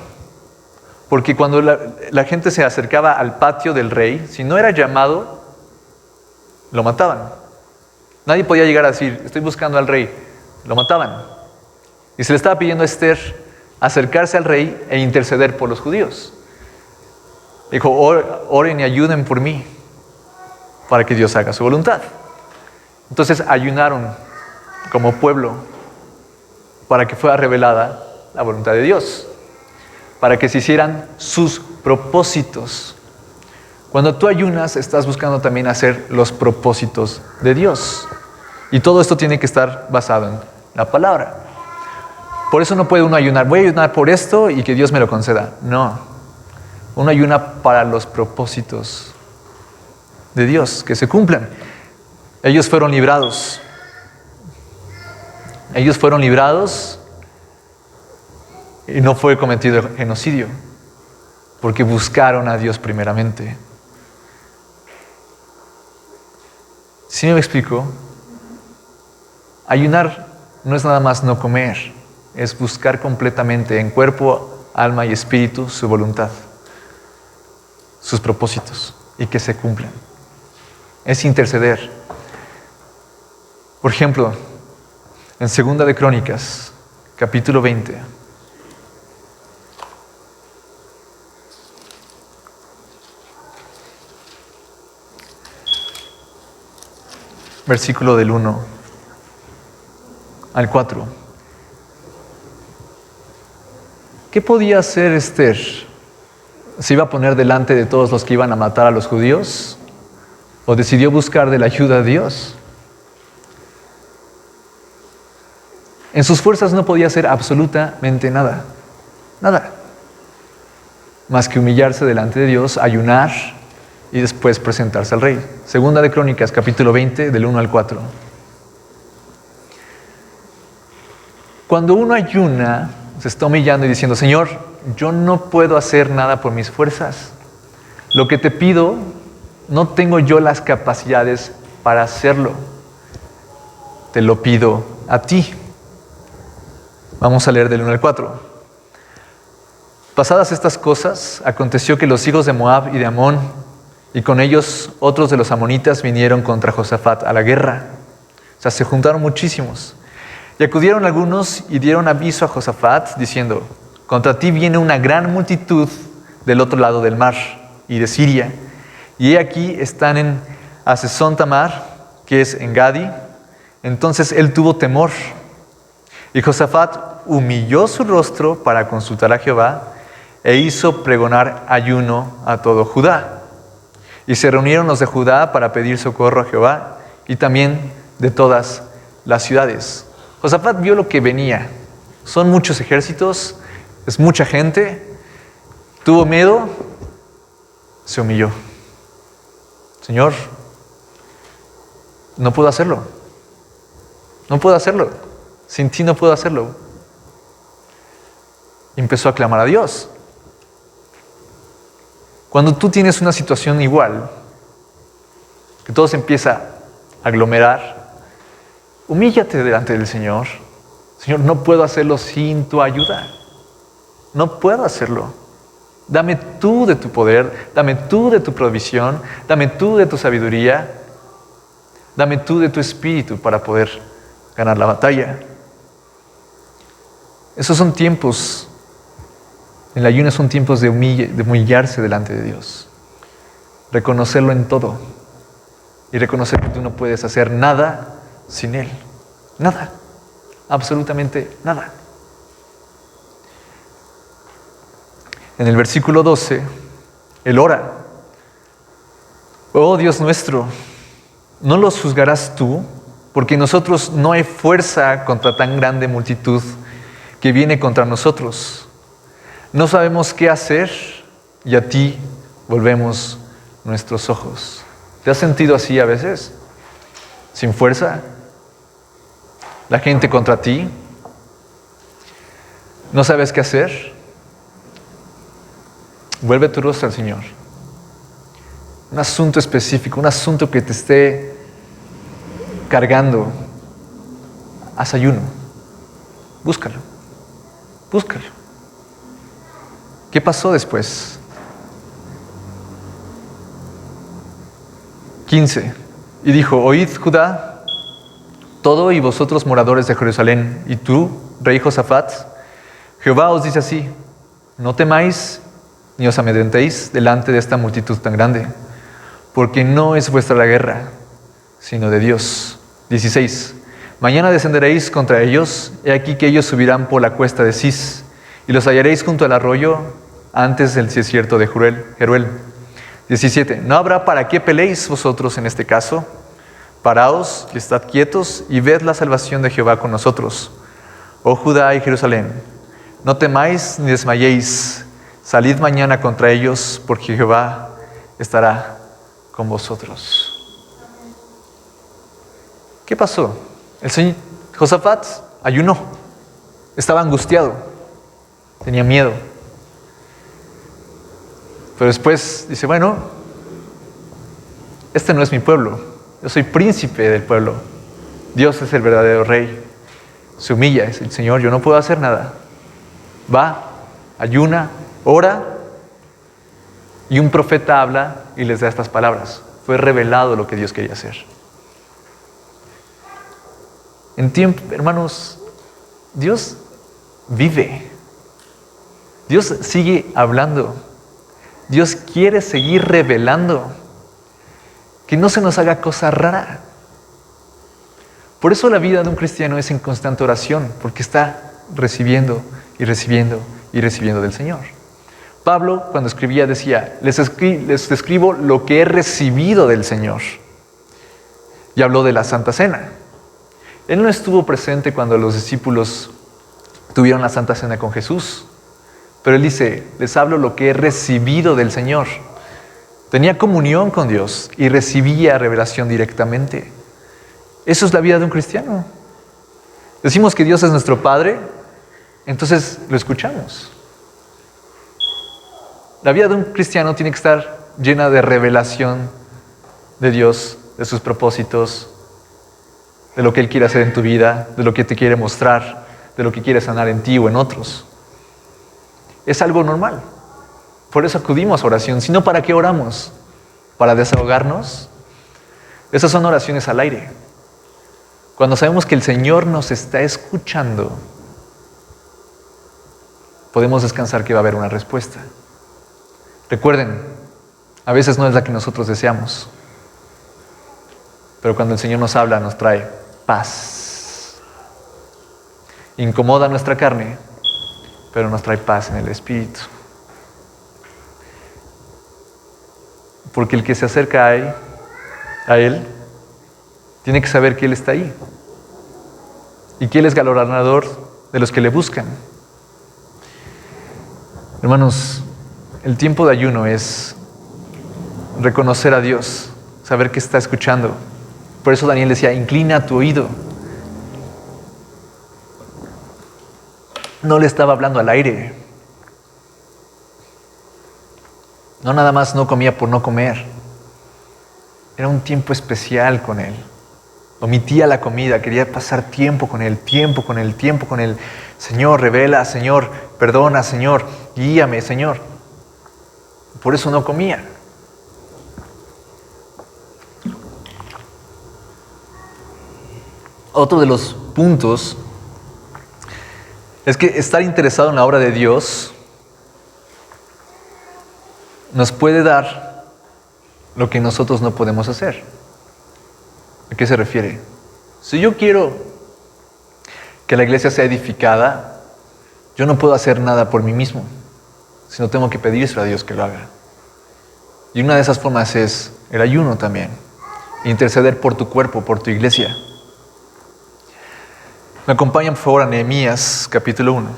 porque cuando la gente se acercaba al patio del rey, si no era llamado, lo mataban. Nadie podía llegar a decir, estoy buscando al rey. Lo mataban. Y se le estaba pidiendo a Esther acercarse al rey e interceder por los judíos. Dijo, oren y ayuden por mí para que Dios haga su voluntad. Entonces ayunaron como pueblo para que fuera revelada la voluntad de Dios, para que se hicieran sus propósitos. Cuando tú ayunas, estás buscando también hacer los propósitos de Dios. Y todo esto tiene que estar basado en la palabra. Por eso no puede uno ayunar, voy a ayunar por esto y que Dios me lo conceda. No. Uno ayuna para los propósitos de Dios, que se cumplan. Ellos fueron librados. Ellos fueron librados y no fue cometido genocidio, porque buscaron a Dios primeramente. ¿Sí me explico? Ayunar no es nada más no comer, es buscar completamente en cuerpo, alma y espíritu su voluntad, sus propósitos y que se cumplan. Es interceder. Por ejemplo, en 2 de Crónicas, capítulo 20. Versículo del 1 al 4. ¿Qué podía hacer Esther? ¿Se iba a poner delante de todos los que iban a matar a los judíos? ¿O decidió buscar de la ayuda de Dios? En sus fuerzas no podía hacer absolutamente nada. Nada. Más que humillarse delante de Dios, ayunar y después presentarse al rey. 2 de Crónicas, capítulo 20, del 1 al 4. Cuando uno ayuna, se está humillando y diciendo, Señor, yo no puedo hacer nada por mis fuerzas. Lo que te pido, no tengo yo las capacidades para hacerlo. Te lo pido a ti. Vamos a leer del 1 al 4. Pasadas estas cosas, aconteció que los hijos de Moab y de Amón, y con ellos otros de los amonitas, vinieron contra Josafat a la guerra. O sea, se juntaron muchísimos. Y acudieron algunos y dieron aviso a Josafat, diciendo, contra ti viene una gran multitud del otro lado del mar y de Siria. Y he aquí están en Hasezón Tamar, que es en Gadi. Entonces él tuvo temor. Y Josafat humilló su rostro para consultar a Jehová e hizo pregonar ayuno a todo Judá. Y se reunieron los de Judá para pedir socorro a Jehová y también de todas las ciudades. Josafat vio lo que venía. Son muchos ejércitos, es mucha gente. Tuvo miedo, se humilló. Señor, no puedo hacerlo. No puedo hacerlo. Sin ti no puedo hacerlo. Y empezó a clamar a Dios. Cuando tú tienes una situación igual, que todo se empieza a aglomerar, humíllate delante del Señor. Señor, no puedo hacerlo sin tu ayuda. No puedo hacerlo. Dame tú de tu poder, dame tú de tu provisión, dame tú de tu sabiduría, dame tú de tu espíritu para poder ganar la batalla. Esos son tiempos, el ayuno son tiempos de humillarse delante de Dios, reconocerlo en todo y reconocer que tú no puedes hacer nada sin Él. Nada, absolutamente nada. En el versículo 12, Él ora. Oh Dios nuestro, ¿no los juzgarás tú? Porque en nosotros no hay fuerza contra tan grande multitud que viene contra nosotros. No sabemos qué hacer y a ti volvemos nuestros ojos. ¿Te has sentido así a veces? ¿Sin fuerza? ¿La gente contra ti? ¿No sabes qué hacer? Vuelve tu rostro al Señor. Un asunto específico, un asunto que te esté cargando, haz ayuno. Búscalo. Búscalo. ¿Qué pasó después? 15. Y dijo, oíd, Judá, todo y vosotros moradores de Jerusalén, y tú, rey Josafat, Jehová os dice así, no temáis ni os amedrentéis delante de esta multitud tan grande, porque no es vuestra la guerra, sino de Dios. 16. Mañana descenderéis contra ellos, he aquí que ellos subirán por la cuesta de Cis, y los hallaréis junto al arroyo antes del desierto de Jeruel. 17. No habrá para qué peleéis vosotros en este caso. Paraos y estad quietos y ved la salvación de Jehová con nosotros. Oh Judá y Jerusalén, no temáis ni desmayéis. Salid mañana contra ellos, porque Jehová estará con vosotros. ¿Qué pasó? El señor Josafat ayunó. Estaba angustiado. Tenía miedo. Pero después dice, bueno, este no es mi pueblo. Yo soy príncipe del pueblo. Dios es el verdadero rey. Se humilla, es el Señor, yo no puedo hacer nada. Va, ayuna, ora, y un profeta habla y les da estas palabras. Fue revelado lo que Dios quería hacer. En tiempo, hermanos, Dios vive. Dios sigue hablando. Dios quiere seguir revelando. Que no se nos haga cosa rara. Por eso la vida de un cristiano es en constante oración, porque está recibiendo y recibiendo y recibiendo del Señor. Pablo, cuando escribía, decía, les escribo lo que he recibido del Señor. Y habló de la Santa Cena. Él no estuvo presente cuando los discípulos tuvieron la Santa Cena con Jesús. Pero él dice, les hablo lo que he recibido del Señor. Tenía comunión con Dios y recibía revelación directamente. Eso es la vida de un cristiano. Decimos que Dios es nuestro Padre, entonces lo escuchamos. La vida de un cristiano tiene que estar llena de revelación de Dios, de sus propósitos, de lo que Él quiere hacer en tu vida, de lo que te quiere mostrar, de lo que quiere sanar en ti o en otros. Es algo normal. Por eso acudimos a oración. Si no, ¿para qué oramos? ¿Para desahogarnos? Esas son oraciones al aire. Cuando sabemos que el Señor nos está escuchando, podemos descansar que va a haber una respuesta. Recuerden, a veces no es la que nosotros deseamos, pero cuando el Señor nos habla, nos trae paz. Incomoda nuestra carne, pero nos trae paz en el espíritu. Porque el que se acerca a Él tiene que saber que Él está ahí y que Él es galardonador de los que le buscan. Hermanos, el tiempo de ayuno es reconocer a Dios, saber que está escuchando. Por eso Daniel decía, inclina tu oído. No le estaba hablando al aire. No nada más no comía por no comer. Era un tiempo especial con Él. Omitía la comida, quería pasar tiempo con Él, tiempo con Él, tiempo con Él. Señor, revela, Señor, perdona, Señor, guíame, Señor. Por eso no comía. Otro de los puntos es que estar interesado en la obra de Dios nos puede dar lo que nosotros no podemos hacer. ¿A qué se refiere? Si yo quiero que la iglesia sea edificada, yo no puedo hacer nada por mí mismo, sino tengo que pedírselo a Dios que lo haga. Y una de esas formas es el ayuno también. Interceder por tu cuerpo, por tu iglesia. Me acompañan por favor a Nehemías capítulo 1.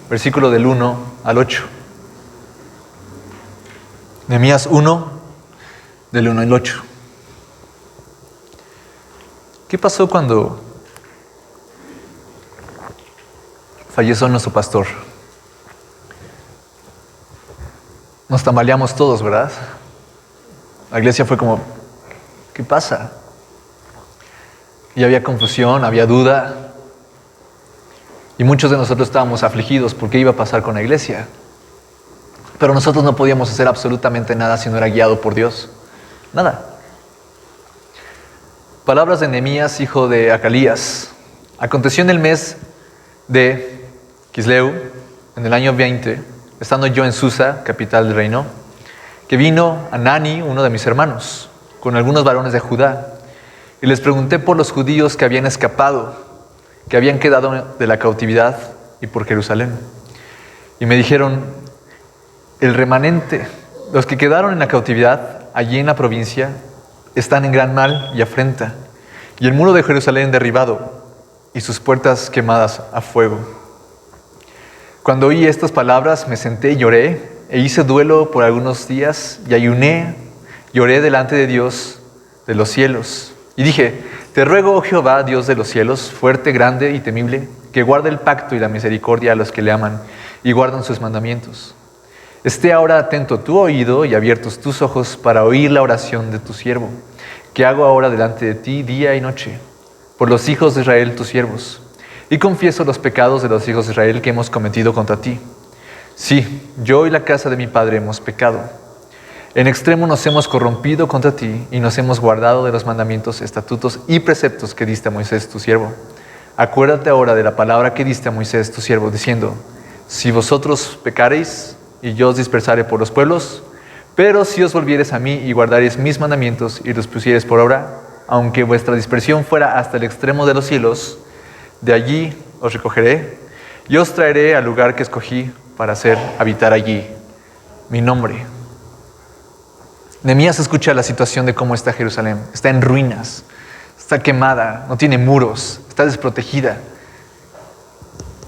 Versículo del 1 al 8. Nehemías 1, del 1 al 8. ¿Qué pasó cuando falleció nuestro pastor. Nos tambaleamos todos, ¿verdad? La iglesia fue como, ¿qué pasa? Y había confusión, había duda. Y muchos de nosotros estábamos afligidos por qué iba a pasar con la iglesia. Pero nosotros no podíamos hacer absolutamente nada si no era guiado por Dios. Nada. Palabras de Nehemías, hijo de Acalías. Aconteció en el mes de Quisleu, en el año 20, estando yo en Susa, capital del reino, que vino Anani, uno de mis hermanos, con algunos varones de Judá. Y les pregunté por los judíos que habían escapado, que habían quedado de la cautividad y por Jerusalén. Y me dijeron, el remanente, los que quedaron en la cautividad, allí en la provincia, están en gran mal y afrenta, y el muro de Jerusalén derribado, y sus puertas quemadas a fuego. Cuando oí estas palabras, me senté y lloré, e hice duelo por algunos días, y ayuné, lloré delante de Dios de los cielos. Y dije, te ruego, oh Jehová, Dios de los cielos, fuerte, grande y temible, que guarde el pacto y la misericordia a los que le aman, y guardan sus mandamientos. Esté ahora atento tu oído y abiertos tus ojos para oír la oración de tu siervo, que hago ahora delante de ti día y noche, por los hijos de Israel tus siervos. Y confieso los pecados de los hijos de Israel que hemos cometido contra ti. Sí, yo y la casa de mi padre hemos pecado. En extremo nos hemos corrompido contra ti y nos hemos guardado de los mandamientos, estatutos y preceptos que diste a Moisés tu siervo. Acuérdate ahora de la palabra que diste a Moisés tu siervo, diciendo, si vosotros pecareis, y yo os dispersaré por los pueblos, pero si os volviereis a mí y guardareis mis mandamientos y los pusiereis por obra, aunque vuestra dispersión fuera hasta el extremo de los cielos, de allí os recogeré y os traeré al lugar que escogí para hacer habitar allí mi nombre. Nehemías escucha la situación de cómo está Jerusalén. Está en ruinas, está quemada, no tiene muros, está desprotegida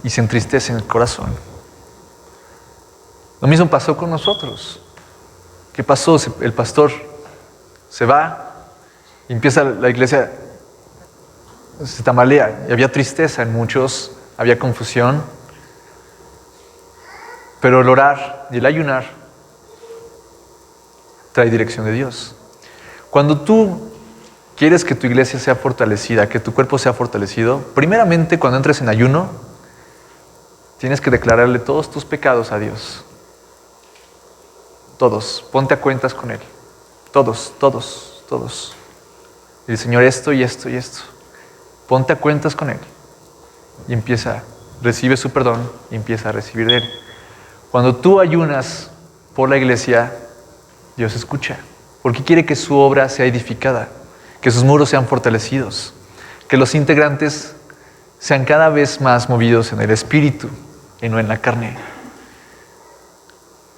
y se entristece en el corazón. Lo mismo pasó con nosotros. ¿Qué pasó? El pastor se va y empieza la iglesia, se tambalea. Y había tristeza en muchos, había confusión. Pero el orar y el ayunar trae dirección de Dios. Cuando tú quieres que tu iglesia sea fortalecida, que tu cuerpo sea fortalecido, primeramente cuando entres en ayuno, tienes que declararle todos tus pecados a Dios. Todos, ponte a cuentas con Él. Todos. Y el Señor, esto y esto y esto. Ponte a cuentas con Él. Y recibe su perdón y empieza a recibir de Él. Cuando tú ayunas por la iglesia, Dios escucha. Porque quiere que su obra sea edificada, que sus muros sean fortalecidos, que los integrantes sean cada vez más movidos en el espíritu y no en la carne.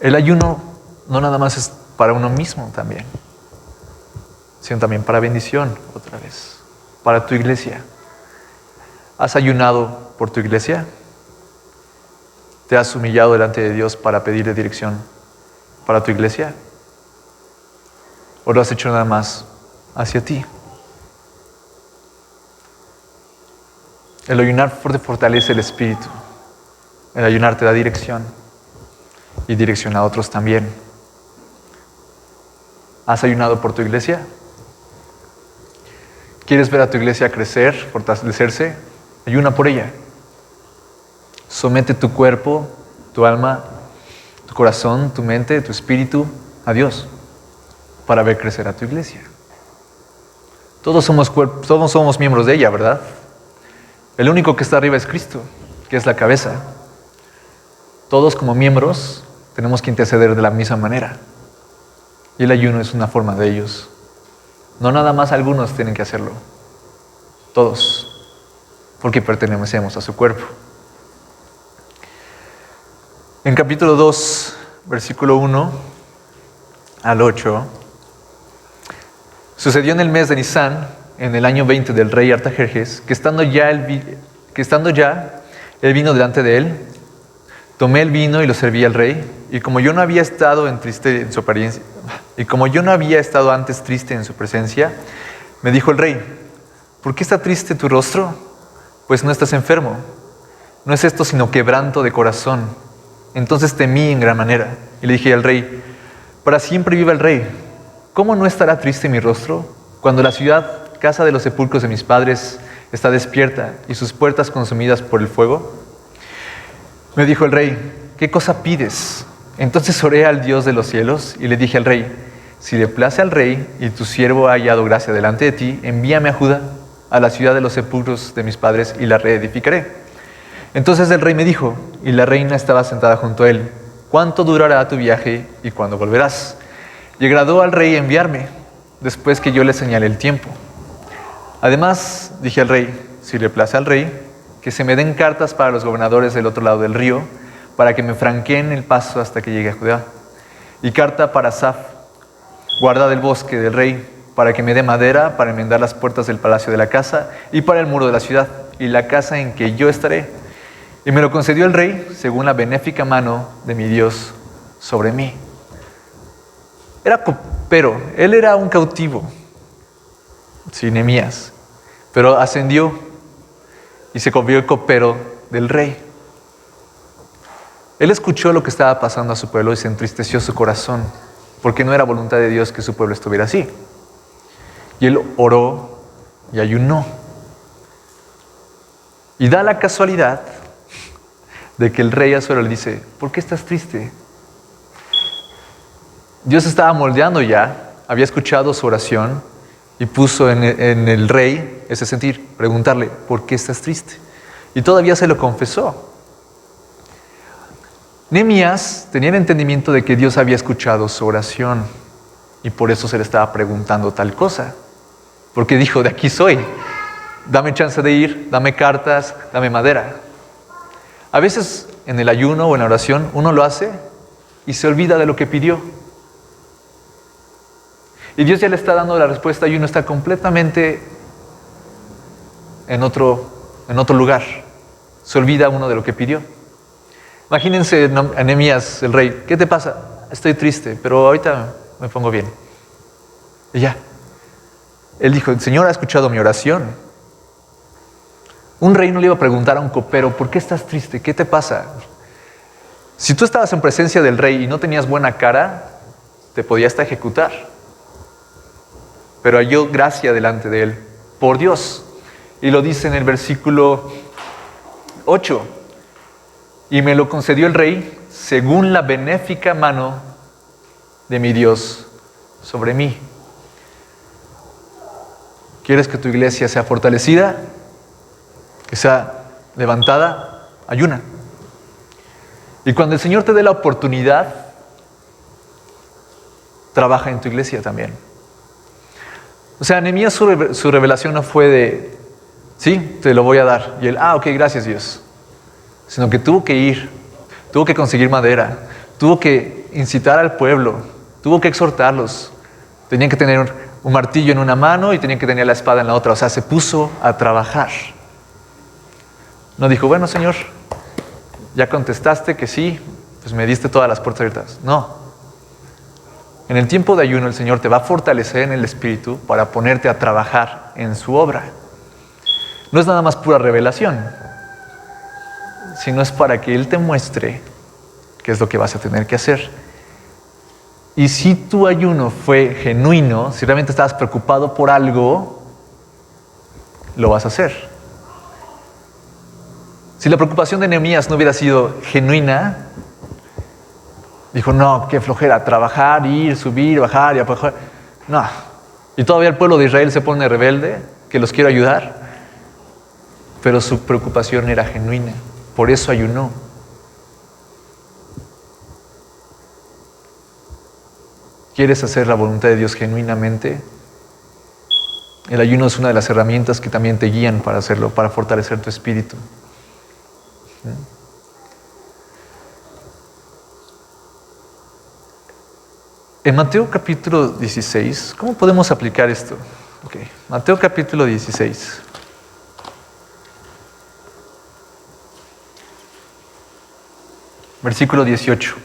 El ayuno no nada más es para uno mismo también, sino también para bendición, otra vez, para tu iglesia. ¿Has ayunado por tu iglesia? ¿Te has humillado delante de Dios para pedirle dirección para tu iglesia? ¿O lo has hecho nada más hacia ti? El ayunar fortalece el espíritu. El ayunar te da dirección y dirección a otros también. ¿Has ayunado por tu iglesia? ¿Quieres ver a tu iglesia crecer, fortalecerse? Ayuna por ella. Somete tu cuerpo, tu alma, tu corazón, tu mente, tu espíritu a Dios para ver crecer a tu iglesia. Todos somos miembros de ella, ¿verdad? El único que está arriba es Cristo, que es la cabeza. Todos como miembros tenemos que interceder de la misma manera. Y el ayuno es una forma de ellos. No nada más algunos tienen que hacerlo. Todos. Porque pertenecemos a su cuerpo. En capítulo 2, versículo 1 al 8, sucedió en el mes de Nisán, en el año 20 del rey Artajerjes, que estando ya el vino delante de él, tomé el vino y lo serví al rey, y como yo no había estado antes triste en su presencia, me dijo el rey, ¿por qué está triste tu rostro? Pues no estás enfermo. No es esto sino quebranto de corazón. Entonces temí en gran manera y le dije al rey: para siempre viva el rey. ¿Cómo no estará triste mi rostro cuando la ciudad, casa de los sepulcros de mis padres, está despierta y sus puertas consumidas por el fuego? Me dijo el rey: ¿qué cosa pides? Entonces oré al Dios de los cielos y le dije al rey: si le place al rey y tu siervo ha hallado gracia delante de ti, envíame a Judá, a la ciudad de los sepulcros de mis padres, y la reedificaré. Entonces el rey me dijo, y la reina estaba sentada junto a él: ¿cuánto durará tu viaje y cuándo volverás? Y agradó al rey enviarme, después que yo le señalé el tiempo. Además dije al rey: si le place al rey, que se me den cartas para los gobernadores del otro lado del río, para que me franqueen el paso hasta que llegue a Judá. Y carta para Asaf, guarda del bosque del rey, para que me dé madera para enmendar las puertas del palacio de la casa y para el muro de la ciudad y la casa en que yo estaré. Y me lo concedió el rey según la benéfica mano de mi Dios sobre mí. Era copero, él era un cautivo, sí, Nehemías, pero ascendió y se convirtió en copero del rey. Él escuchó lo que estaba pasando a su pueblo y se entristeció su corazón, porque no era voluntad de Dios que su pueblo estuviera así. Y él oró y ayunó. Y da la casualidad de que el rey Asuero le dice: ¿por qué estás triste? Dios estaba moldeando ya, había escuchado su oración y puso en el rey ese sentir, preguntarle: ¿por qué estás triste? Y todavía se lo confesó. Nehemías tenía el entendimiento de que Dios había escuchado su oración y por eso se le estaba preguntando tal cosa. Porque dijo: de aquí soy, dame chance de ir, dame cartas, dame madera. A veces en el ayuno o en la oración uno lo hace y se olvida de lo que pidió. Y Dios ya le está dando la respuesta y uno está completamente en otro lugar. Se olvida uno de lo que pidió. Imagínense a Nehemías, el rey: ¿qué te pasa? Estoy triste, pero ahorita me pongo bien. Y ya. Él dijo: el Señor ha escuchado mi oración. Un rey no le iba a preguntar a un copero: ¿por qué estás triste? ¿Qué te pasa? Si tú estabas en presencia del rey y no tenías buena cara, te podía hasta ejecutar. Pero halló gracia delante de él, por Dios. Y lo dice en el versículo 8. Y me lo concedió el rey según la benéfica mano de mi Dios sobre mí. ¿Quieres que tu iglesia sea fortalecida? Que sea levantada, ayuna. Y cuando el Señor te dé la oportunidad, trabaja en tu iglesia también. O sea, Nehemías su revelación no fue de: sí, te lo voy a dar. Y él: ok, gracias Dios. Sino que tuvo que ir, tuvo que conseguir madera, tuvo que incitar al pueblo, tuvo que exhortarlos. Tenían que tener un martillo en una mano y tenían que tener la espada en la otra. O sea, se puso a trabajar. No dijo: bueno, Señor, ya contestaste que sí, pues me diste todas las puertas abiertas. No. En el tiempo de ayuno el Señor te va a fortalecer en el espíritu para ponerte a trabajar en su obra. No es nada más pura revelación, sino es para que Él te muestre qué es lo que vas a tener que hacer. Y si tu ayuno fue genuino, si realmente estabas preocupado por algo, lo vas a hacer. Si la preocupación de Nehemías no hubiera sido genuina, dijo: no, qué flojera, trabajar, ir, subir, bajar y bajar. No. Y todavía el pueblo de Israel se pone rebelde, que los quiero ayudar. Pero su preocupación era genuina, por eso ayunó. ¿Quieres hacer la voluntad de Dios genuinamente? El ayuno es una de las herramientas que también te guían para hacerlo, para fortalecer tu espíritu. En Mateo capítulo 16, ¿cómo podemos aplicar esto? Mateo capítulo 16. Versículo 18.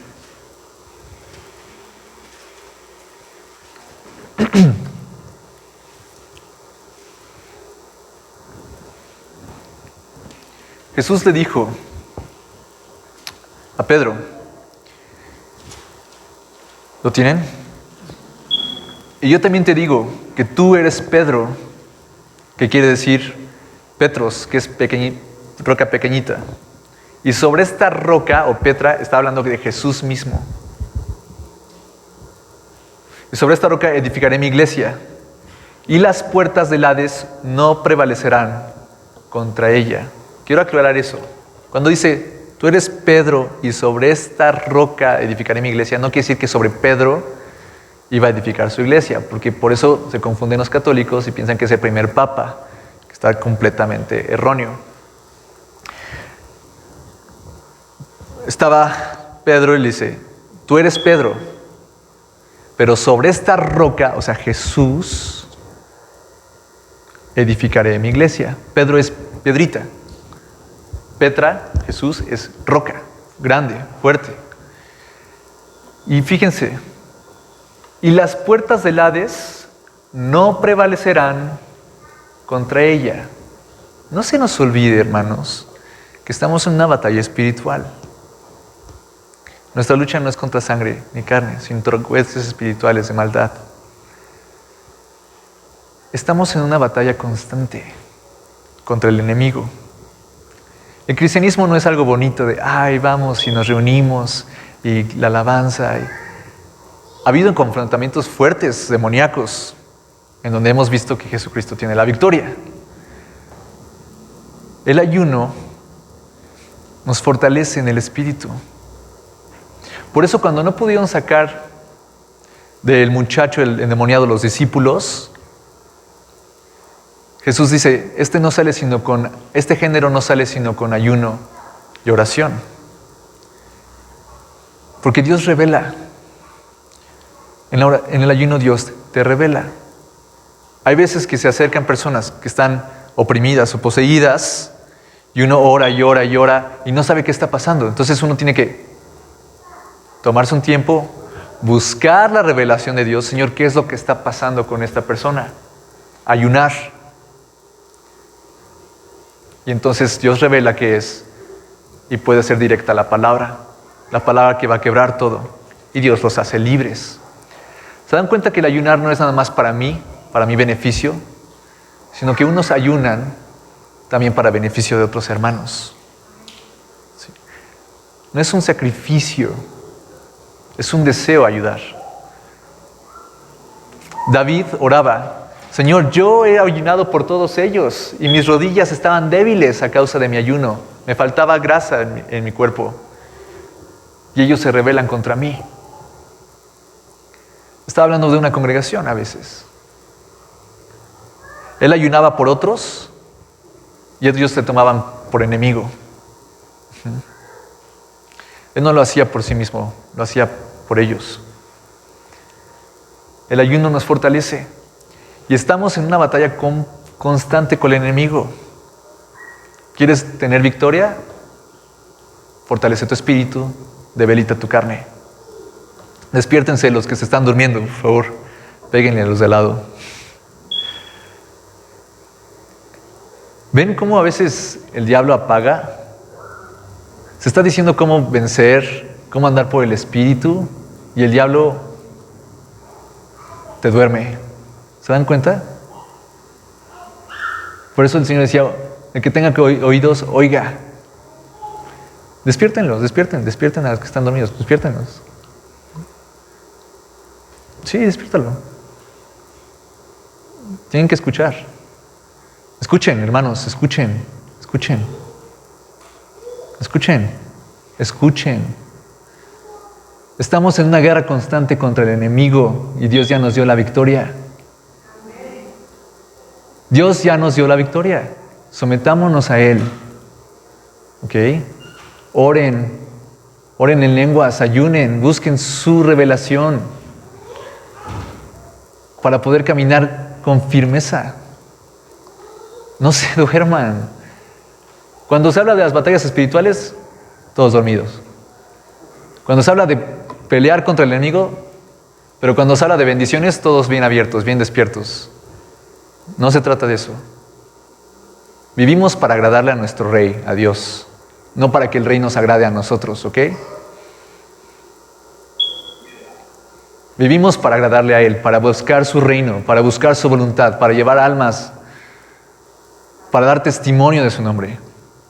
Jesús le dijo: a Pedro. ¿Lo tienen? Y yo también te digo que tú eres Pedro, que quiere decir Petros, que es roca pequeñita. Y sobre esta roca, o Petra, está hablando de Jesús mismo. Y sobre esta roca edificaré mi iglesia, y las puertas del Hades no prevalecerán contra ella. Quiero aclarar eso. Cuando dice, tú eres Pedro, y sobre esta roca edificaré mi iglesia, no quiere decir que sobre Pedro iba a edificar su iglesia, porque por eso se confunden los católicos y piensan que es el primer papa, que está completamente erróneo. Estaba Pedro y le dice, tú eres Pedro, pero sobre esta roca, o sea, Jesús, edificaré mi iglesia. Pedro es piedrita. Petra, Jesús, es roca, grande, fuerte. Y fíjense, y las puertas del Hades no prevalecerán contra ella. No se nos olvide, hermanos, que estamos en una batalla espiritual. Nuestra lucha no es contra sangre ni carne, sino contra huestes espirituales de maldad. Estamos en una batalla constante contra el enemigo. El cristianismo no es algo bonito de, ay, vamos y nos reunimos y la alabanza. Ha habido confrontamientos fuertes, demoníacos, en donde hemos visto que Jesucristo tiene la victoria. El ayuno nos fortalece en el espíritu. Por eso cuando no pudieron sacar del muchacho el endemoniado los discípulos, Jesús dice, este género no sale sino con ayuno y oración. Porque Dios revela. En el ayuno Dios te revela. Hay veces que se acercan personas que están oprimidas o poseídas y uno ora y ora y ora y no sabe qué está pasando. Entonces uno tiene que tomarse un tiempo, buscar la revelación de Dios. Señor, ¿qué es lo que está pasando con esta persona? Ayunar. Y entonces Dios revela qué es y puede ser directa la palabra que va a quebrar todo. Y Dios los hace libres. ¿Se dan cuenta que el ayunar no es nada más para mí, para mi beneficio, sino que unos ayunan también para beneficio de otros hermanos? ¿Sí? No es un sacrificio, es un deseo ayudar. David oraba, Señor, yo he ayunado por todos ellos y mis rodillas estaban débiles a causa de mi ayuno. Me faltaba grasa en mi cuerpo y ellos se rebelan contra mí. Estaba hablando de una congregación a veces. Él ayunaba por otros y ellos se tomaban por enemigo. Él no lo hacía por sí mismo, lo hacía por ellos. El ayuno nos fortalece y estamos en una batalla constante con el enemigo. ¿Quieres tener victoria? Fortalece tu espíritu, debilita tu carne. Despiértense los que se están durmiendo, por favor. Péguenle a los de lado. ¿Ven cómo a veces el diablo apaga? Se está diciendo cómo vencer, cómo andar por el espíritu, y el diablo te duerme. ¿Se dan cuenta? Por eso el Señor decía, el que tenga oídos, oiga. Despierten a los que están dormidos, despiértenlos. Sí, despiértalo. Tienen que escuchar. Escuchen, hermanos, escuchen. Estamos en una guerra constante contra el enemigo y Dios ya nos dio la victoria. Dios ya nos dio la victoria. Sometámonos a Él. ¿Ok? Oren en lenguas, ayunen, busquen su revelación para poder caminar con firmeza. No se duerman. Cuando se habla de las batallas espirituales, todos dormidos. Cuando se habla de pelear contra el enemigo, pero cuando se habla de bendiciones, todos bien abiertos, bien despiertos. No se trata de eso. Vivimos para agradarle a nuestro Rey, a Dios. no para que el rey nos agrade a nosotros, ¿ok? Vivimos para agradarle a Él, para buscar su reino, para buscar su voluntad, para llevar almas, para dar testimonio de su nombre,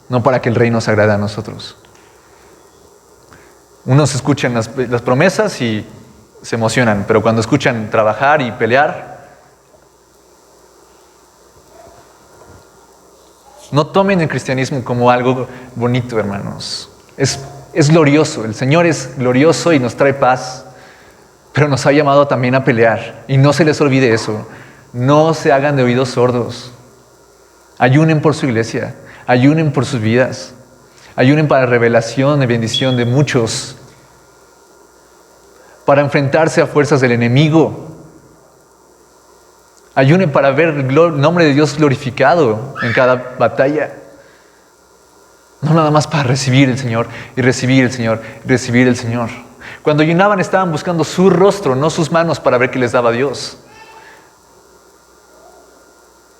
no para que el rey nos agrade a nosotros. Unos escuchan las promesas y se emocionan, pero cuando escuchan trabajar y pelear, no tomen el cristianismo como algo bonito, hermanos. Es glorioso, el Señor es glorioso y nos trae paz, pero nos ha llamado también a pelear. Y no se les olvide eso. No se hagan de oídos sordos. Ayunen por su iglesia, ayunen por sus vidas, ayunen para revelación y bendición de muchos, para enfrentarse a fuerzas del enemigo. Ayunen para ver el nombre de Dios glorificado en cada batalla. No nada más para recibir el Señor y recibir el Señor y recibir el Señor. Cuando ayunaban estaban buscando su rostro, no sus manos, para ver qué les daba Dios.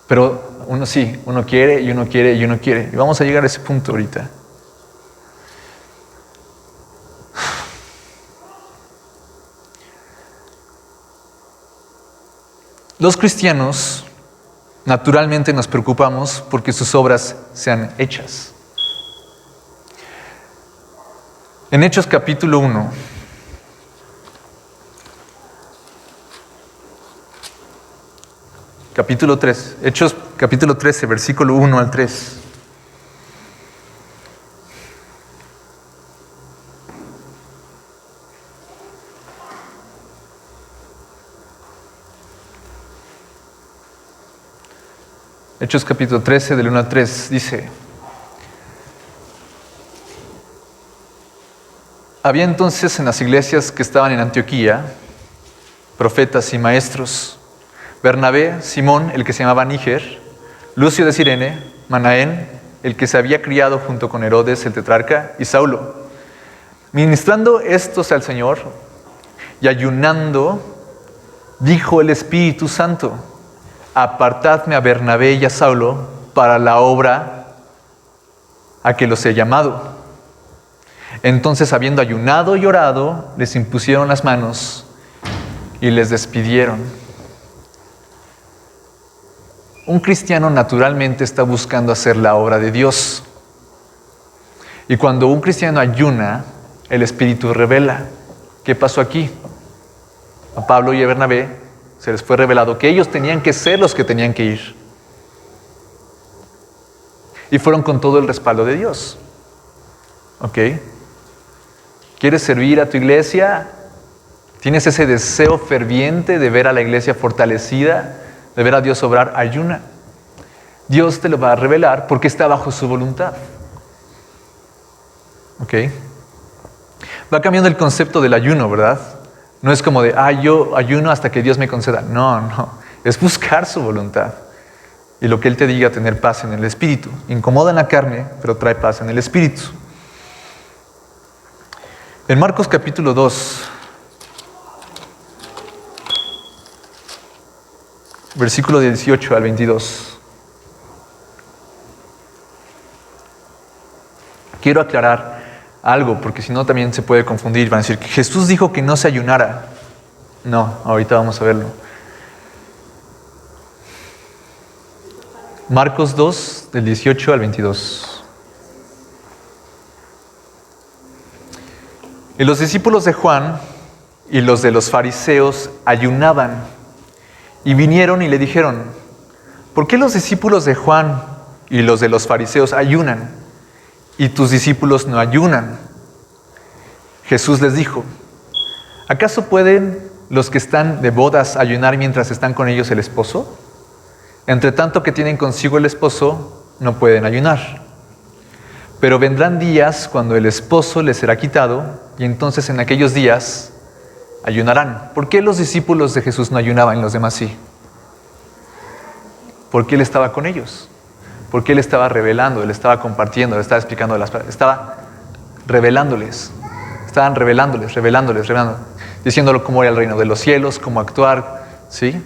Pero uno sí, uno quiere y uno quiere y uno quiere. Y vamos a llegar a ese punto ahorita. Los cristianos naturalmente nos preocupamos porque sus obras sean hechas. En Hechos capítulo 1, capítulo 3, Hechos capítulo 13, versículo 1 al 3. Hechos capítulo 13, del 1 al 3, dice: Había entonces en las iglesias que estaban en Antioquía profetas y maestros: Bernabé, Simón, el que se llamaba Níger, Lucio de Cirene, Manaén, el que se había criado junto con Herodes el tetrarca, y Saulo. Ministrando estos al Señor y ayunando, dijo el Espíritu Santo: Apartadme a Bernabé y a Saulo para la obra a que los he llamado. Entonces, habiendo ayunado y orado, les impusieron las manos y les despidieron. Un cristiano naturalmente está buscando hacer la obra de Dios. Y cuando un cristiano ayuna, el Espíritu revela. ¿Qué pasó aquí? A Pablo y a Bernabé se les fue revelado que ellos tenían que ser los que tenían que ir. Y fueron con todo el respaldo de Dios. ¿Ok? ¿Quieres servir a tu iglesia? ¿Tienes ese deseo ferviente de ver a la iglesia fortalecida, de ver a Dios obrar? Ayuna. Dios te lo va a revelar porque está bajo su voluntad. ¿Ok? Va cambiando el concepto del ayuno, ¿verdad? No es como de, yo ayuno hasta que Dios me conceda. No. Es buscar su voluntad. Y lo que Él te diga, tener paz en el espíritu. Incomoda en la carne, pero trae paz en el espíritu. En Marcos capítulo 2, versículo 18 al 22. Quiero aclarar algo, porque si no también se puede confundir. Van a decir que Jesús dijo que no se ayunara. No, ahorita vamos a verlo. Marcos 2, del 18 al 22. Y los discípulos de Juan y los de los fariseos ayunaban, y vinieron y le dijeron: ¿por qué los discípulos de Juan y los de los fariseos ayunan, y tus discípulos no ayunan? Jesús les dijo: ¿acaso pueden los que están de bodas ayunar mientras están con ellos el esposo? Entre tanto que tienen consigo el esposo, no pueden ayunar. Pero vendrán días cuando el esposo les será quitado, y entonces en aquellos días ayunarán. ¿Por qué los discípulos de Jesús no ayunaban y los demás sí? Porque Él estaba con ellos. Porque Él estaba revelando, Él estaba compartiendo, Él estaba explicando las palabras, estaba revelándoles. Estaban revelándoles, diciéndolo cómo era el reino de los cielos, cómo actuar, ¿sí?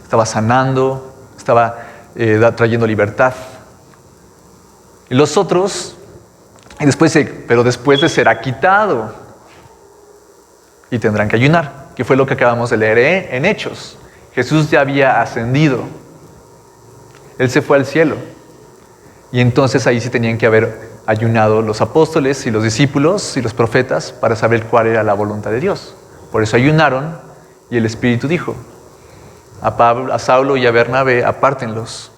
Estaba sanando, estaba trayendo libertad. Y los otros Y después dice, pero después de será quitado y tendrán que ayunar, que fue lo que acabamos de leer en Hechos. Jesús ya había ascendido. Él se fue al cielo. Y entonces ahí sí tenían que haber ayunado los apóstoles y los discípulos y los profetas para saber cuál era la voluntad de Dios. Por eso ayunaron y el Espíritu dijo, a Saulo y a Bernabé apártenlos,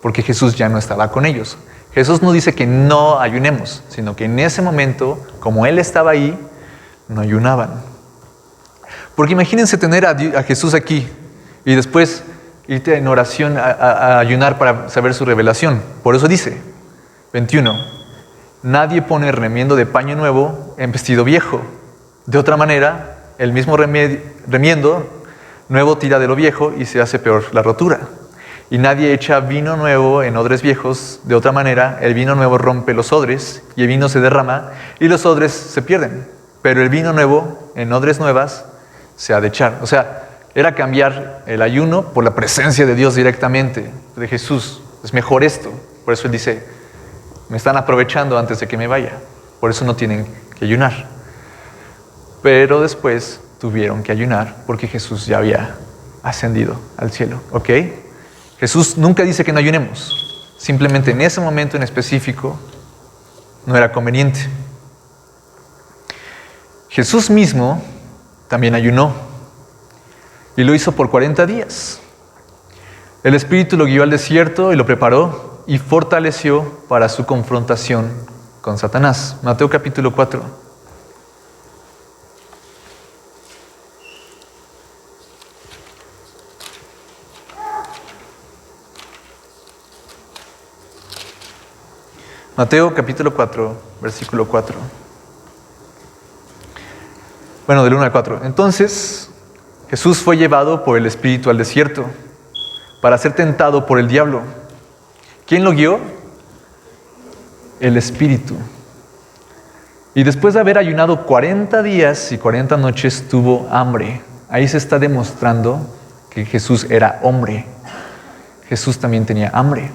porque Jesús ya no estaba con ellos. Jesús no dice que no ayunemos, sino que en ese momento, como Él estaba ahí, no ayunaban. Porque imagínense tener a Jesús aquí y después irte en oración a ayunar para saber su revelación. Por eso dice, 21, nadie pone remiendo de paño nuevo en vestido viejo. De otra manera, el mismo remiendo nuevo tira de lo viejo y se hace peor la rotura. Y nadie echa vino nuevo en odres viejos. De otra manera, el vino nuevo rompe los odres y el vino se derrama y los odres se pierden. Pero el vino nuevo en odres nuevas se ha de echar. O sea, era cambiar el ayuno por la presencia de Dios directamente, de Jesús. Es mejor esto. Por eso Él dice, me están aprovechando antes de que me vaya. Por eso no tienen que ayunar. Pero después tuvieron que ayunar porque Jesús ya había ascendido al cielo. ¿Ok? Jesús nunca dice que no ayunemos. Simplemente en ese momento en específico no era conveniente. Jesús mismo también ayunó y lo hizo por 40 días. El Espíritu lo guió al desierto y lo preparó y fortaleció para su confrontación con Satanás. Mateo capítulo 4. Mateo capítulo 4, versículo 4. Bueno, del 1 al 4. Entonces, Jesús fue llevado por el Espíritu al desierto para ser tentado por el diablo. ¿Quién lo guió? El Espíritu. Y después de haber ayunado 40 días y 40 noches, tuvo hambre. Ahí se está demostrando que Jesús era hombre. Jesús también tenía hambre.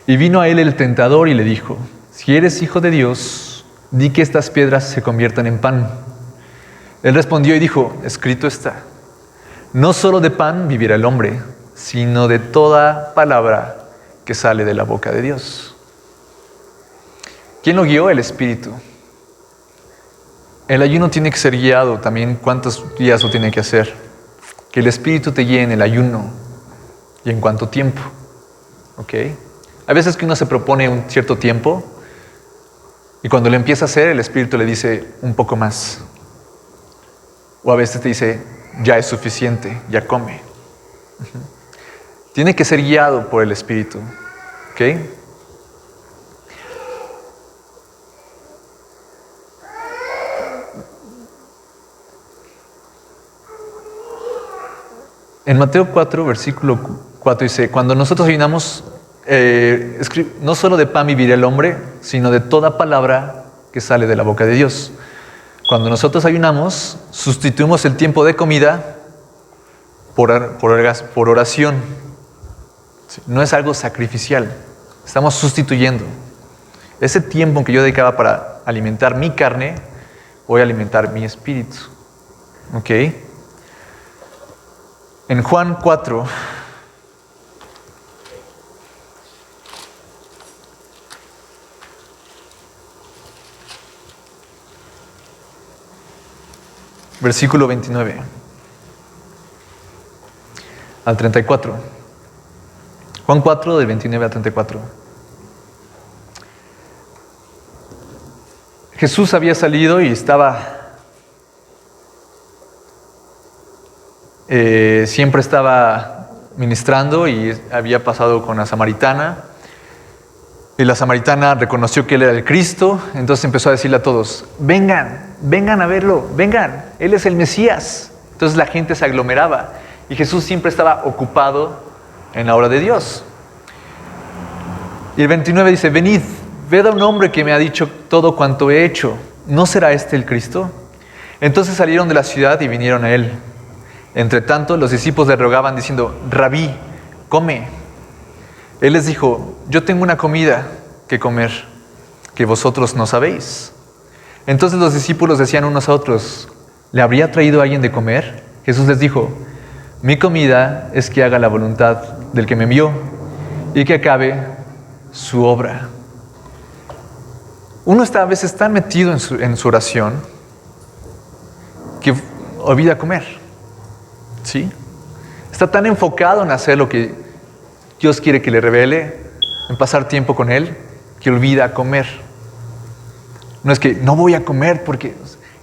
Y vino a él el tentador y le dijo, si eres hijo de Dios, di que estas piedras se conviertan en pan. Él respondió y dijo, escrito está, no solo de pan vivirá el hombre, sino de toda palabra que sale de la boca de Dios. ¿Quién lo guió? El Espíritu. El ayuno tiene que ser guiado también. ¿Cuántos días lo tiene que hacer? Que el Espíritu te guíe en el ayuno y en cuánto tiempo. ¿Ok? Hay veces que uno se propone un cierto tiempo y cuando lo empieza a hacer, el Espíritu le dice un poco más. O a veces te dice, ya es suficiente, ya come. Tiene que ser guiado por el Espíritu. ¿Ok? En Mateo 4, versículo 4 dice, cuando nosotros ayunamos, no solo de pan vivirá el hombre, sino de toda palabra que sale de la boca de Dios. Cuando nosotros ayunamos, sustituimos el tiempo de comida por oración. No es algo sacrificial, estamos sustituyendo. Ese tiempo que yo dedicaba para alimentar mi carne, voy a alimentar mi espíritu. ¿Ok? En Juan 4, versículo 29 al 34. Juan 4, del 29 al 34. Jesús había salido y siempre estaba ministrando y había pasado con la samaritana. Y la samaritana reconoció que él era el Cristo, entonces empezó a decirle a todos, vengan a verlo, vengan, él es el Mesías. Entonces la gente se aglomeraba y Jesús siempre estaba ocupado en la obra de Dios. Y el 29 dice, venid, ved a un hombre que me ha dicho todo cuanto he hecho, ¿no será este el Cristo? Entonces salieron de la ciudad y vinieron a él. Entre tanto, los discípulos le rogaban diciendo, Rabí, come. Él les dijo, yo tengo una comida que comer que vosotros no sabéis. Entonces los discípulos decían unos a otros, ¿le habría traído alguien de comer? Jesús les dijo, mi comida es que haga la voluntad del que me envió y que acabe su obra. Uno está a veces tan metido en su oración que olvida comer. ¿Sí? Está tan enfocado en hacer lo que Dios quiere que le revele, en pasar tiempo con Él, que olvida comer. No es que no voy a comer porque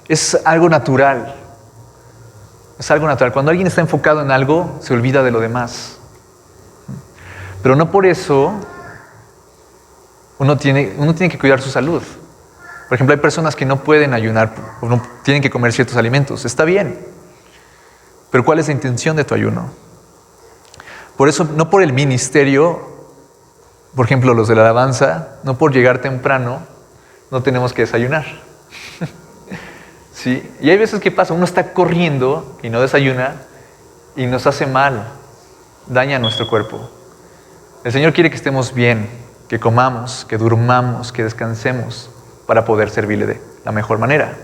es algo natural. Es algo natural. Cuando alguien está enfocado en algo, se olvida de lo demás. Pero no por eso uno tiene que cuidar su salud. Por ejemplo, hay personas que no pueden ayunar o no tienen que comer ciertos alimentos. Está bien. Pero ¿cuál es la intención de tu ayuno? Por eso, no por el ministerio, por ejemplo, los de la alabanza, no por llegar temprano, no tenemos que desayunar. ¿Sí? Y hay veces que pasa, uno está corriendo y no desayuna y nos hace mal, daña nuestro cuerpo. El Señor quiere que estemos bien, que comamos, que durmamos, que descansemos para poder servirle de la mejor manera.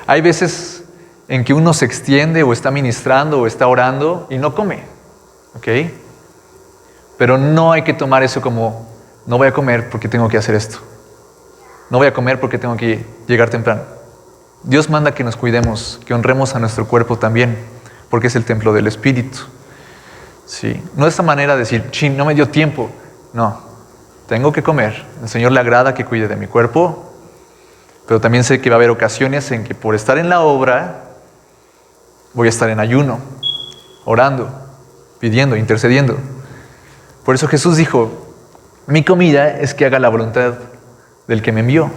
Hay veces en que uno se extiende o está ministrando o está orando y no come, ¿ok? Pero no hay que tomar eso como, no voy a comer porque tengo que hacer esto. No voy a comer porque tengo que llegar temprano. Dios manda que nos cuidemos, que honremos a nuestro cuerpo también, porque es el templo del Espíritu. ¿Sí? No es esta manera de decir, no me dio tiempo. No, tengo que comer. El Señor le agrada que cuide de mi cuerpo, pero también sé que va a haber ocasiones en que por estar en la obra, voy a estar en ayuno, orando, pidiendo, intercediendo. Por eso Jesús dijo, mi comida es que haga la voluntad del que me envió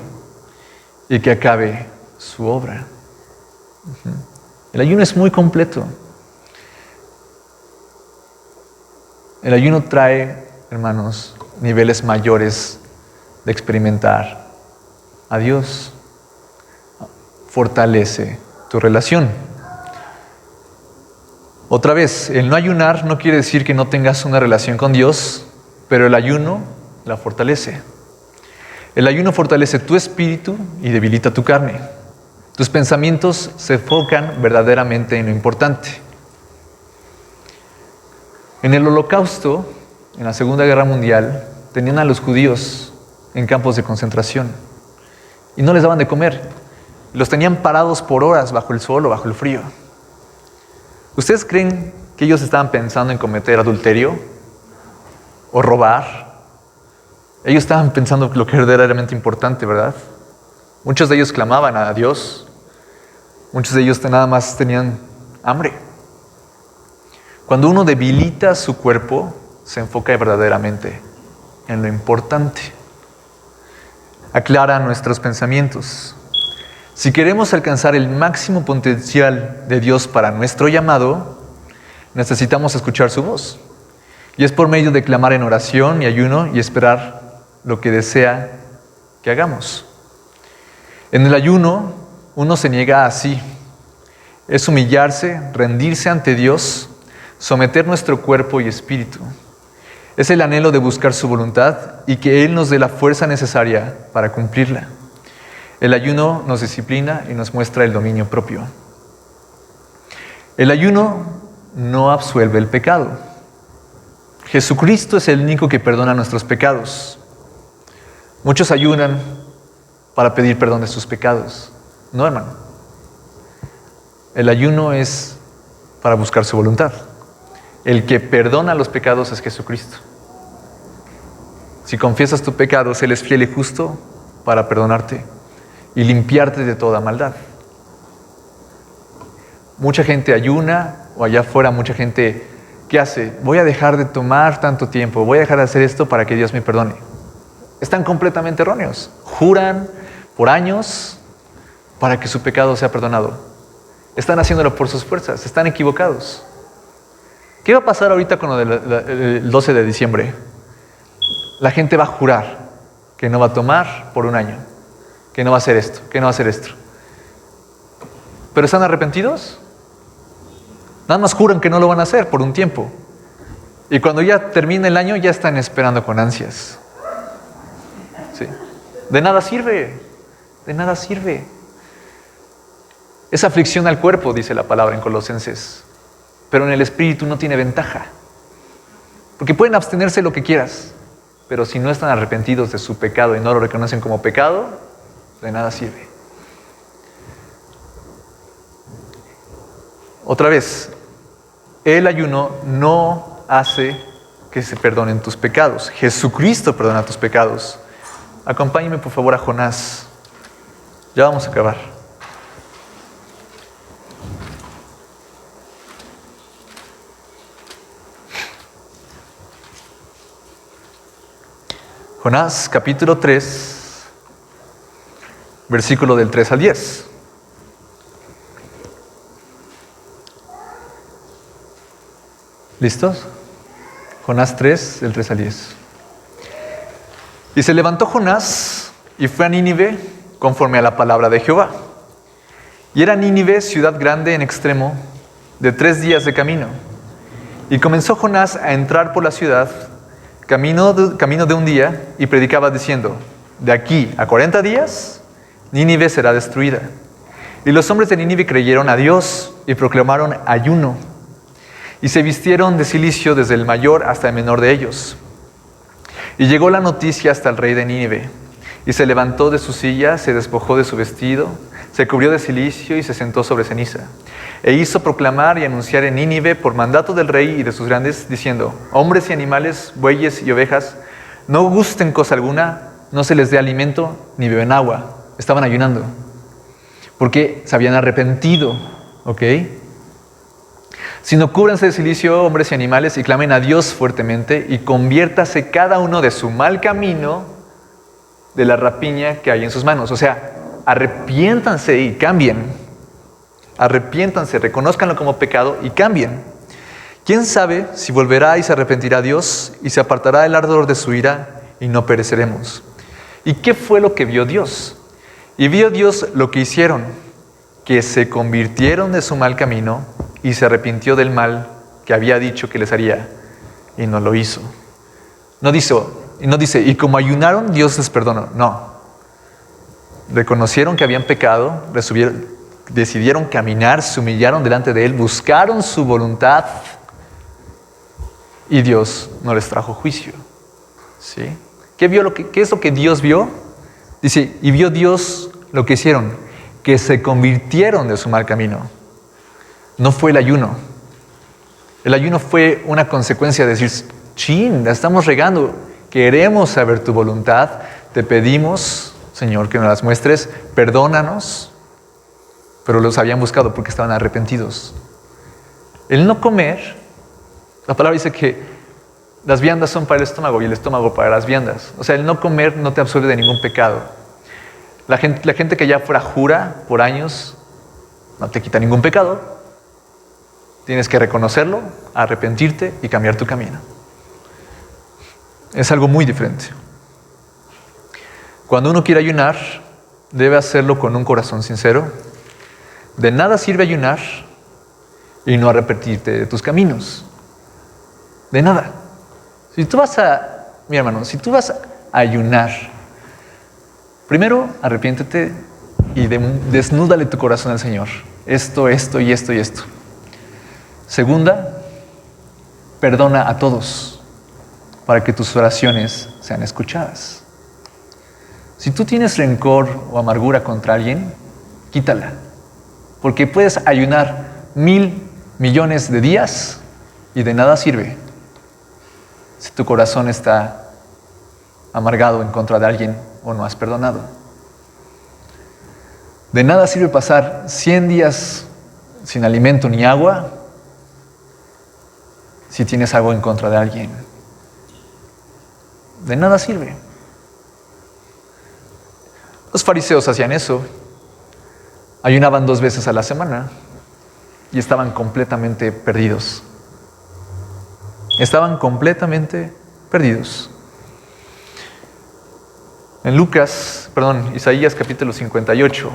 y que acabe su obra. El ayuno es muy completo. El ayuno trae, hermanos, niveles mayores de experimentar a Dios. Fortalece tu relación. Otra vez, el no ayunar no quiere decir que no tengas una relación con Dios, pero el ayuno la fortalece. El ayuno fortalece tu espíritu y debilita tu carne. Tus pensamientos se enfocan verdaderamente en lo importante. En el Holocausto, en la Segunda Guerra Mundial, tenían a los judíos en campos de concentración y no les daban de comer. Los tenían parados por horas bajo el sol o bajo el frío. ¿Ustedes creen que ellos estaban pensando en cometer adulterio o robar? Ellos estaban pensando lo que era verdaderamente importante, ¿verdad? Muchos de ellos clamaban a Dios. Muchos de ellos nada más tenían hambre. Cuando uno debilita su cuerpo, se enfoca verdaderamente en lo importante. Aclara nuestros pensamientos. Si queremos alcanzar el máximo potencial de Dios para nuestro llamado, necesitamos escuchar su voz. Y es por medio de clamar en oración y ayuno y esperar lo que desea que hagamos. En el ayuno, uno se niega a sí. Es humillarse, rendirse ante Dios, someter nuestro cuerpo y espíritu. Es el anhelo de buscar su voluntad y que Él nos dé la fuerza necesaria para cumplirla. El ayuno nos disciplina y nos muestra el dominio propio. El ayuno no absuelve el pecado. Jesucristo es el único que perdona nuestros pecados. Muchos ayunan para pedir perdón de sus pecados. No, hermano. El ayuno es para buscar su voluntad. El que perdona los pecados es Jesucristo. Si confiesas tus pecados, Él es fiel y justo para perdonarte y limpiarte de toda maldad. Mucha gente ayuna, o allá afuera mucha gente, ¿qué hace? Voy a dejar de tomar tanto tiempo, voy a dejar de hacer esto para que Dios me perdone. Están completamente erróneos. Juran por años para que su pecado sea perdonado. Están haciéndolo por sus fuerzas, están equivocados. ¿Qué va a pasar ahorita con lo del 12 de diciembre? La gente va a jurar que no va a tomar por un año, que no va a hacer esto, que no va a hacer esto. ¿Pero están arrepentidos? Nada más juran que no lo van a hacer por un tiempo. Y cuando ya termina el año, ya están esperando con ansias. ¿Sí? De nada sirve, de nada sirve. Es aflicción al cuerpo, dice la palabra en Colosenses, pero en el espíritu no tiene ventaja. Porque pueden abstenerse lo que quieras, pero si no están arrepentidos de su pecado y no lo reconocen como pecado, de nada sirve. Otra vez, el ayuno no hace que se perdonen tus pecados. Jesucristo perdona tus pecados. Acompáñeme por favor a Jonás. Ya vamos a acabar. Jonás capítulo 3, versículo del 3 al 10. ¿Listos? Jonás 3, del 3 al 10. Y se levantó Jonás y fue a Nínive conforme a la palabra de Jehová. Y era Nínive ciudad grande en extremo, de 3 días de camino. Y comenzó Jonás a entrar por la ciudad, camino de un día, y predicaba diciendo: de aquí a 40 días, Nínive será destruida. Y los hombres de Nínive creyeron a Dios y proclamaron ayuno. Y se vistieron de cilicio desde el mayor hasta el menor de ellos. Y llegó la noticia hasta el rey de Nínive. Y se levantó de su silla, se despojó de su vestido, se cubrió de cilicio y se sentó sobre ceniza. E hizo proclamar y anunciar en Nínive por mandato del rey y de sus grandes, diciendo: hombres y animales, bueyes y ovejas, no gusten cosa alguna, no se les dé alimento ni beben agua. Estaban ayunando porque se habían arrepentido, ¿ok? Sino cúbranse de cilicio, hombres y animales, y clamen a Dios fuertemente, y conviértase cada uno de su mal camino, de la rapiña que hay en sus manos. O sea, arrepiéntanse y cambien. Arrepiéntanse, reconózcanlo como pecado y cambien. ¿Quién sabe si volverá y se arrepentirá Dios y se apartará el ardor de su ira y no pereceremos? ¿Y qué fue lo que vio Dios? Y vio Dios lo que hicieron, que se convirtieron de su mal camino y se arrepintió del mal que había dicho que les haría y no lo hizo. No dice, y como ayunaron, Dios les perdonó. No. Reconocieron que habían pecado, decidieron caminar, se humillaron delante de Él, buscaron su voluntad y Dios no les trajo juicio. ¿Sí? ¿Qué es lo que Dios vio? Dice, y vio Dios lo que hicieron, que se convirtieron de su mal camino. No fue el ayuno. El ayuno fue una consecuencia de decir: chin, la estamos regando, queremos saber tu voluntad, te pedimos, Señor, que nos las muestres, perdónanos. Pero los habían buscado porque estaban arrepentidos. El no comer, la palabra dice que las viandas son para el estómago y el estómago para las viandas. O sea, el no comer no te absuelve de ningún pecado. La gente que ya fuera jura por años, no te quita ningún pecado. Tienes que reconocerlo, arrepentirte y cambiar tu camino. Es algo muy diferente. Cuando uno quiere ayunar, debe hacerlo con un corazón sincero. De nada sirve ayunar y no arrepentirte de tus caminos. De nada. Mi hermano, si tú vas a ayunar, primero arrepiéntete y desnúdale tu corazón al Señor. Esto y esto y esto. Segunda, perdona a todos para que tus oraciones sean escuchadas. Si tú tienes rencor o amargura contra alguien, quítala. Porque puedes ayunar 1,000 millones de días y de nada sirve si tu corazón está amargado en contra de alguien o no has perdonado. De nada sirve pasar 100 días sin alimento ni agua si tienes algo en contra de alguien. De nada sirve. Los fariseos hacían eso. Ayunaban 2 veces a la semana y estaban completamente perdidos. Estaban completamente perdidos. En Isaías capítulo 58,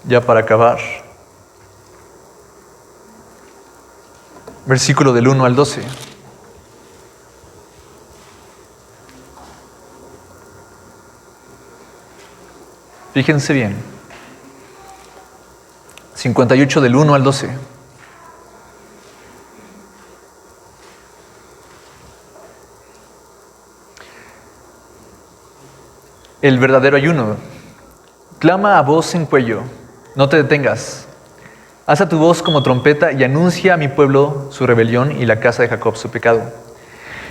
ya para acabar, versículo del 1 al 12. Fíjense bien. 58 del 1 al 12. El verdadero ayuno. Clama a voz en cuello, no te detengas. Alza tu voz como trompeta y anuncia a mi pueblo su rebelión y la casa de Jacob su pecado.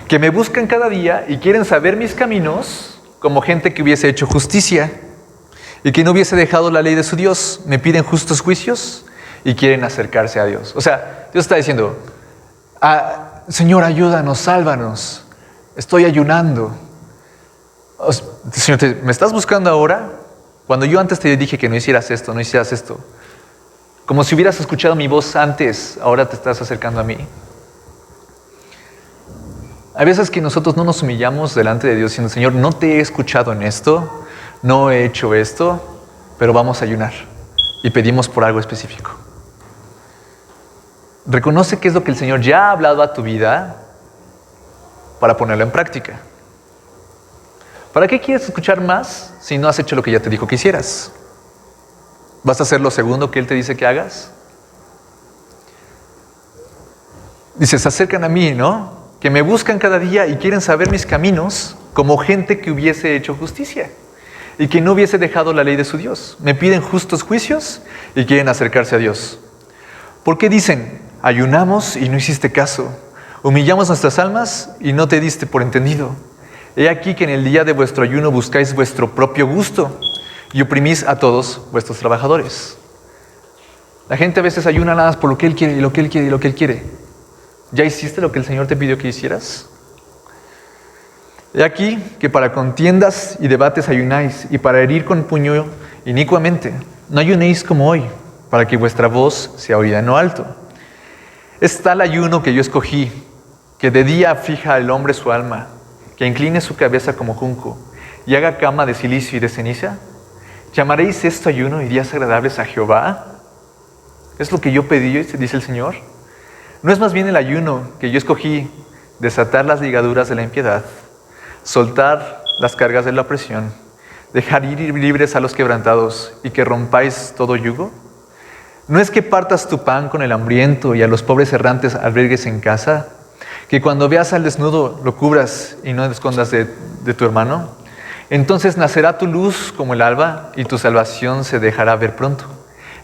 Que me buscan cada día y quieren saber mis caminos como gente que hubiese hecho justicia y que no hubiese dejado la ley de su Dios. Me piden justos juicios y quieren acercarse a Dios. O sea, Dios está diciendo, Señor, ayúdanos, sálvanos. Estoy ayunando. Señor, ¿me estás buscando ahora? Cuando yo antes te dije que no hicieras esto, no hicieras esto. Como si hubieras escuchado mi voz antes, ahora te estás acercando a mí. Hay veces que nosotros no nos humillamos delante de Dios diciendo, Señor, no te he escuchado en esto, no he hecho esto, pero vamos a ayunar. Y pedimos por algo específico. Reconoce qué es lo que el Señor ya ha hablado a tu vida para ponerlo en práctica. ¿Para qué quieres escuchar más si no has hecho lo que ya te dijo que hicieras? ¿Vas a hacer lo segundo que Él te dice que hagas? Dice, se acercan a mí, ¿no? Que me buscan cada día y quieren saber mis caminos como gente que hubiese hecho justicia y que no hubiese dejado la ley de su Dios. Me piden justos juicios y quieren acercarse a Dios. ¿Por qué dicen, ayunamos y no hiciste caso? Humillamos nuestras almas y no te diste por entendido. He aquí que en el día de vuestro ayuno buscáis vuestro propio gusto y oprimís a todos vuestros trabajadores. La gente a veces ayuna nada más por lo que él quiere y lo que él quiere y lo que él quiere. ¿Ya hiciste lo que el Señor te pidió que hicieras? He aquí que para contiendas y debates ayunáis y para herir con puño inicuamente. No ayunéis como hoy, para que vuestra voz sea oída en lo alto. Es tal ayuno que yo escogí, que de día aflija al hombre su alma, que incline su cabeza como junco y haga cama de silicio y de ceniza. ¿Llamaréis esto ayuno y días agradables a Jehová? ¿Es lo que yo pedí, dice el Señor? ¿No es más bien el ayuno que yo escogí, desatar las ligaduras de la impiedad, soltar las cargas de la opresión, dejar ir libres a los quebrantados y que rompáis todo yugo? ¿No es que partas tu pan con el hambriento y a los pobres errantes albergues en casa? ¿Que cuando veas al desnudo lo cubras y no te escondas de tu hermano? Entonces nacerá tu luz como el alba y tu salvación se dejará ver pronto.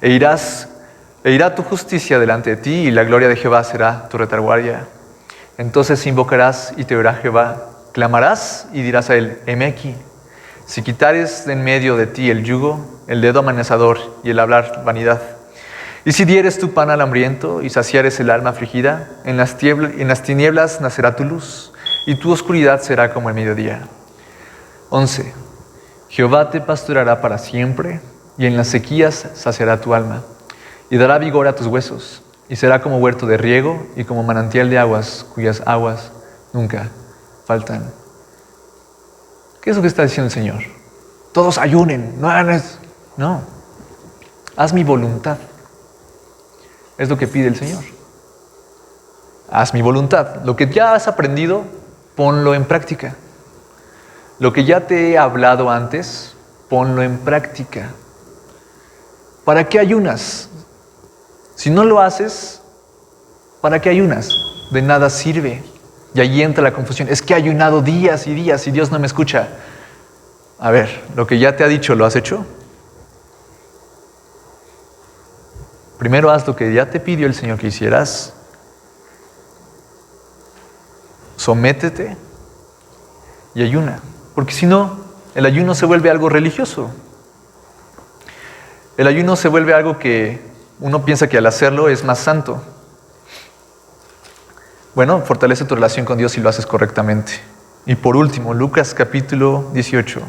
E irá tu justicia delante de ti y la gloria de Jehová será tu retaguardia. Entonces invocarás y te oirá Jehová. Clamarás y dirás a él, heme aquí. Si quitares de en medio de ti el yugo, el dedo amenazador y el hablar vanidad, y si dieres tu pan al hambriento y saciares el alma afligida, en las tinieblas nacerá tu luz, y tu oscuridad será como el mediodía. 11. Jehová te pasturará para siempre, y en las sequías saciará tu alma, y dará vigor a tus huesos, y será como huerto de riego y como manantial de aguas, cuyas aguas nunca faltan. ¿Qué es lo que está diciendo el Señor? Todos ayunen, no hagan eso. No, haz mi voluntad. Es lo que pide el Señor. Haz mi voluntad. Lo que ya has aprendido, ponlo en práctica. Lo que ya te he hablado antes, ponlo en práctica. ¿Para qué ayunas? Si no lo haces, ¿para qué ayunas? De nada sirve. Y ahí entra la confusión. Es que he ayunado días y días y Dios no me escucha. A ver, lo que ya te ha dicho, ¿lo has hecho? Primero haz lo que ya te pidió el Señor que hicieras. Sométete y ayuna. Porque si no, el ayuno se vuelve algo religioso. El ayuno se vuelve algo que uno piensa que al hacerlo es más santo. Bueno, fortalece tu relación con Dios si lo haces correctamente. Y por último, Lucas capítulo 18.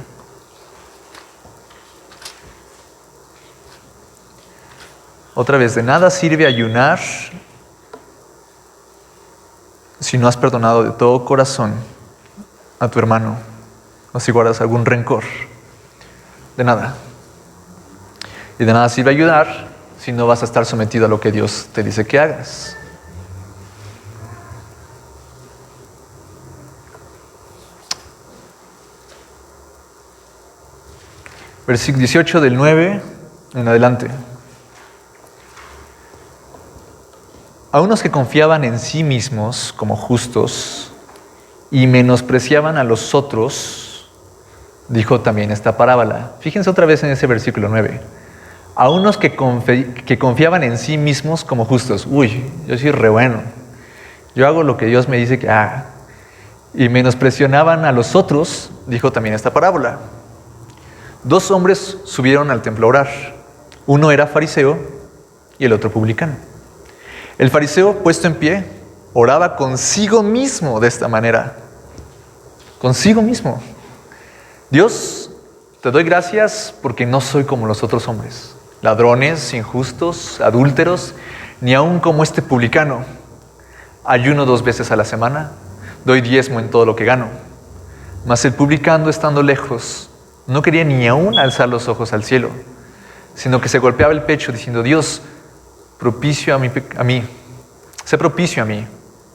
Otra vez, de nada sirve ayunar si no has perdonado de todo corazón a tu hermano o si guardas algún rencor. De nada. Y de nada sirve ayudar si no vas a estar sometido a lo que Dios te dice que hagas. Versículo 18 del 9 en adelante. A unos que confiaban en sí mismos como justos y menospreciaban a los otros, dijo también esta parábola. Fíjense otra vez en ese versículo 9. A unos que confiaban en sí mismos como justos. Uy, yo soy re bueno. Yo hago lo que Dios me dice que haga. Y menospreciaban a los otros, dijo también esta parábola. 2 hombres subieron al templo a orar. Uno era fariseo y el otro publicano. El fariseo, puesto en pie, oraba consigo mismo de esta manera. Consigo mismo. Dios, te doy gracias porque no soy como los otros hombres. Ladrones, injustos, adúlteros, ni aun como este publicano. Ayuno 2 veces a la semana, doy diezmo en todo lo que gano. Mas el publicano, estando lejos, no quería ni aún alzar los ojos al cielo, sino que se golpeaba el pecho diciendo: Dios, propicio a mí, sé propicio a mí,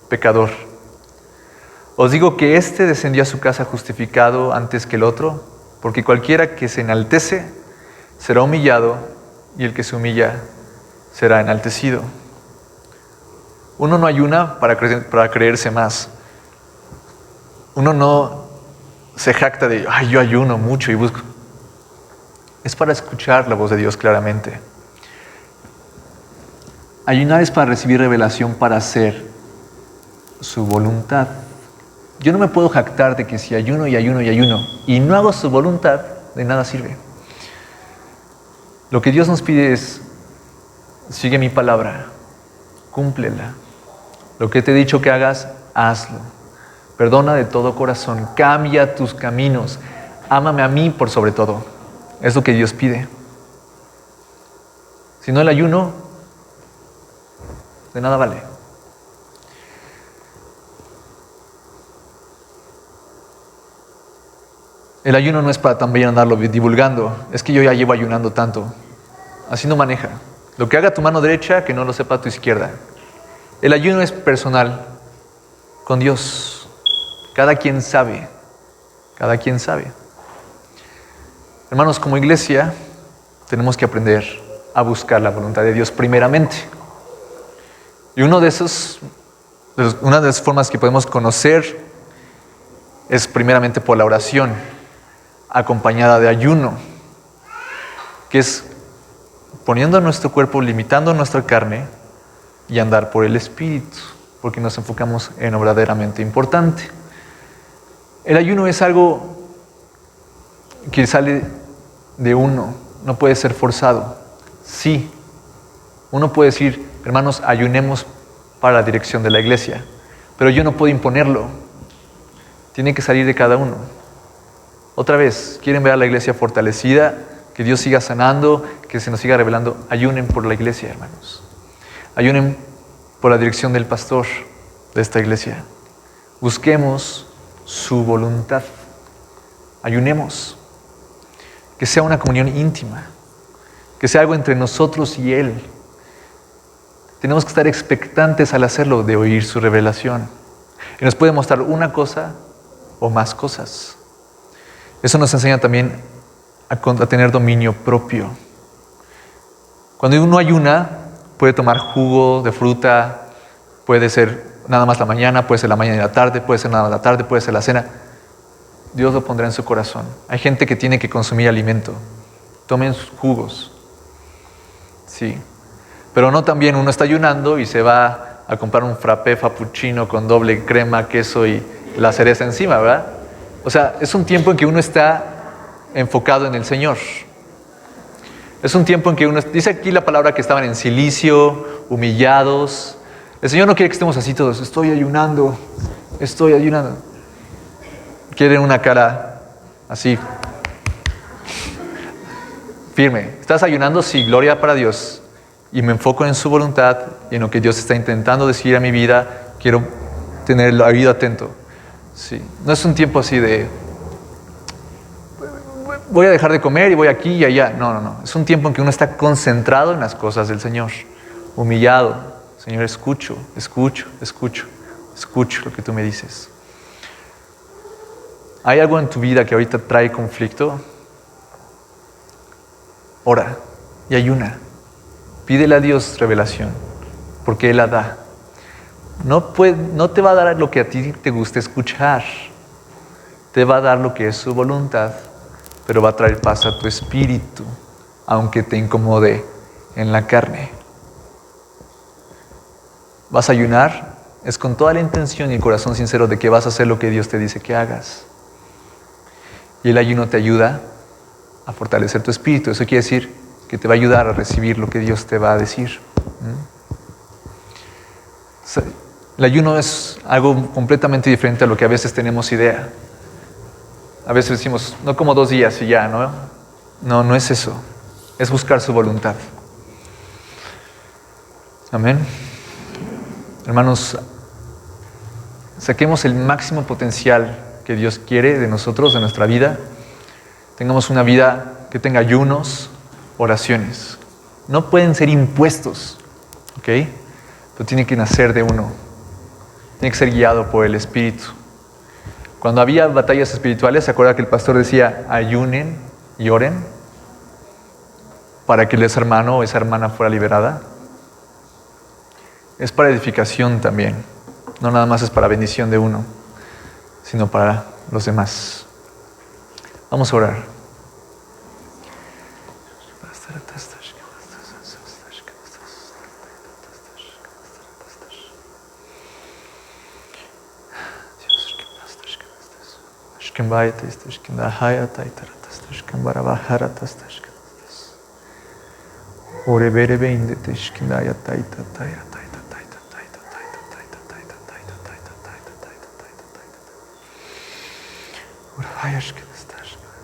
pecador. Os digo que éste descendió a su casa justificado antes que el otro, porque cualquiera que se enaltece será humillado, y el que se humilla será enaltecido. Uno no ayuna para creerse más. Uno no se jacta de, ay, yo ayuno mucho y busco. Es para escuchar la voz de Dios claramente. Ayunar es para recibir revelación, para hacer su voluntad. Yo no me puedo jactar de que si ayuno y ayuno y ayuno y no hago su voluntad, de nada sirve. Lo que Dios nos pide es: sigue mi palabra, cúmplela. Lo que te he dicho que hagas, hazlo. Perdona de todo corazón, cambia tus caminos, ámame a mí por sobre todo. Es lo que Dios pide. Si no, el ayuno de nada vale. El ayuno no es para también andarlo divulgando. Es que yo ya llevo ayunando tanto. Así no maneja. Lo que haga tu mano derecha, que no lo sepa tu izquierda. El ayuno es personal con Dios. Cada quien sabe. Cada quien sabe. Hermanos, como iglesia, tenemos que aprender a buscar la voluntad de Dios primeramente. Y una de las formas que podemos conocer es primeramente por la oración, acompañada de ayuno, que es poniendo nuestro cuerpo, limitando nuestra carne y andar por el Espíritu, porque nos enfocamos en lo verdaderamente importante. El ayuno es algo que sale de uno, no puede ser forzado. Sí, uno puede decir, hermanos, ayunemos para la dirección de la iglesia, pero yo no puedo imponerlo. Tiene que salir de cada uno. Otra vez, ¿quieren ver a la iglesia fortalecida? Que Dios siga sanando, que se nos siga revelando. Ayunen por la iglesia, hermanos. Ayunen por la dirección del pastor de esta iglesia. Busquemos su voluntad. Ayunemos. Que sea una comunión íntima. Que sea algo entre nosotros y Él. Tenemos que estar expectantes al hacerlo, de oír su revelación. Y nos puede mostrar una cosa o más cosas. Eso nos enseña también a tener dominio propio. Cuando uno ayuna, puede tomar jugo de fruta, puede ser nada más la mañana, puede ser la mañana y la tarde, puede ser nada más la tarde, puede ser la cena. Dios lo pondrá en su corazón. Hay gente que tiene que consumir alimento. Tomen sus jugos. Sí. Pero no también uno está ayunando y se va a comprar un frappé frappuccino con doble crema, queso y la cereza encima, ¿verdad? O sea, es un tiempo en que uno está enfocado en el Señor. Es un tiempo en que uno, dice aquí la palabra que estaban en cilicio, humillados. El Señor no quiere que estemos así todos, estoy ayunando. Quiere una cara así, firme. ¿Estás ayunando? Sí, gloria para Dios. Y me enfoco en su voluntad y en lo que Dios está intentando decir a mi vida. Quiero tener la vida atento. Sí. No es un tiempo así de voy a dejar de comer y voy aquí y allá. No. Es un tiempo en que uno está concentrado en las cosas del Señor. Humillado. Señor, escucho lo que tú me dices. ¿Hay algo en tu vida que ahorita trae conflicto? ora y ayuna. Pídele a Dios revelación, porque Él la da. No te va a dar lo que a ti te gusta escuchar. Te va a dar lo que es su voluntad, pero va a traer paz a tu espíritu, aunque te incomode en la carne. Vas a ayunar, es con toda la intención y el corazón sincero de que vas a hacer lo que Dios te dice que hagas. Y el ayuno te ayuda a fortalecer tu espíritu. Eso quiere decir que te va a ayudar a recibir lo que Dios te va a decir. El ayuno es algo completamente diferente a lo que a veces tenemos idea. A veces decimos, no como 2 días y ya, ¿no? No es eso. Es buscar su voluntad. Amén. Hermanos, saquemos el máximo potencial que Dios quiere de nosotros, de nuestra vida. Tengamos una vida que tenga ayunos, oraciones. No pueden ser impuestos, ¿ok? Pero tiene que nacer de uno. Tiene que ser guiado por el Espíritu. Cuando había batallas espirituales, ¿se acuerda que el pastor decía, ayunen y oren para que ese hermano o esa hermana fuera liberada? Es para edificación también. No nada más es para bendición de uno, sino para los demás. Vamos a orar.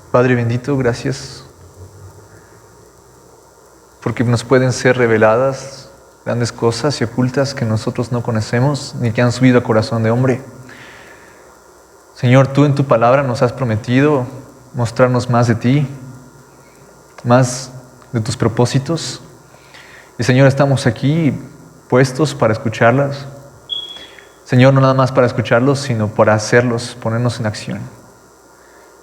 Padre bendito, gracias porque nos pueden ser reveladas grandes cosas y ocultas que nosotros no conocemos ni que han subido al corazón de hombre. Señor, tú en tu palabra nos has prometido mostrarnos más de ti, más de tus propósitos. Y Señor, estamos aquí puestos para escucharlas. Señor, no nada más para escucharlos, sino para hacerlos, ponernos en acción.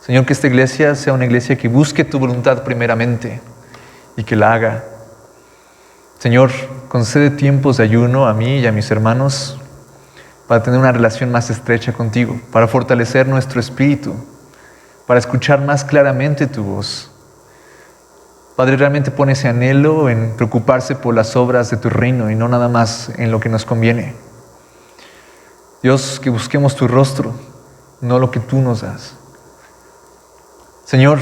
Señor, que esta iglesia sea una iglesia que busque tu voluntad primeramente y que la haga. Señor, concede tiempos de ayuno a mí y a mis hermanos para tener una relación más estrecha contigo, para fortalecer nuestro espíritu, para escuchar más claramente tu voz. Padre, realmente pone ese anhelo en preocuparse por las obras de tu reino y no nada más en lo que nos conviene. Dios, que busquemos tu rostro, no lo que tú nos das. Señor,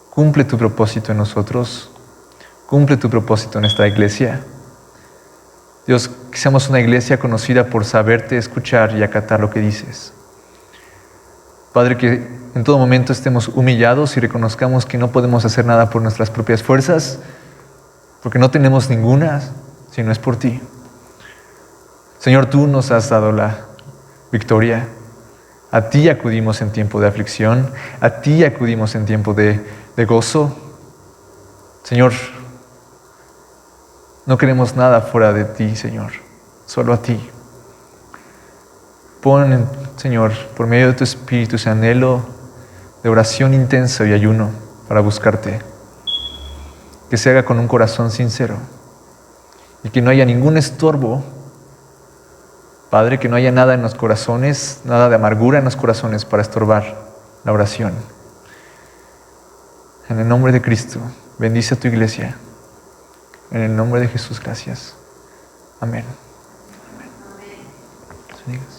cumple tu propósito en nosotros, cumple tu propósito en esta iglesia. Dios, que seamos una iglesia conocida por saberte escuchar y acatar lo que dices. Padre, que en todo momento estemos humillados y reconozcamos que no podemos hacer nada por nuestras propias fuerzas, porque no tenemos ninguna, si no es por ti. Señor, tú nos has dado la victoria. A ti acudimos en tiempo de aflicción, a ti acudimos en tiempo de gozo. Señor, no queremos nada fuera de ti, Señor, solo a ti. Pon, Señor, por medio de tu Espíritu ese anhelo de oración intensa y ayuno para buscarte. Que se haga con un corazón sincero y que no haya ningún estorbo. Padre, que no haya nada en los corazones, nada de amargura en los corazones para estorbar la oración. En el nombre de Cristo, bendice a tu iglesia. En el nombre de Jesús, gracias. Amén. Amén.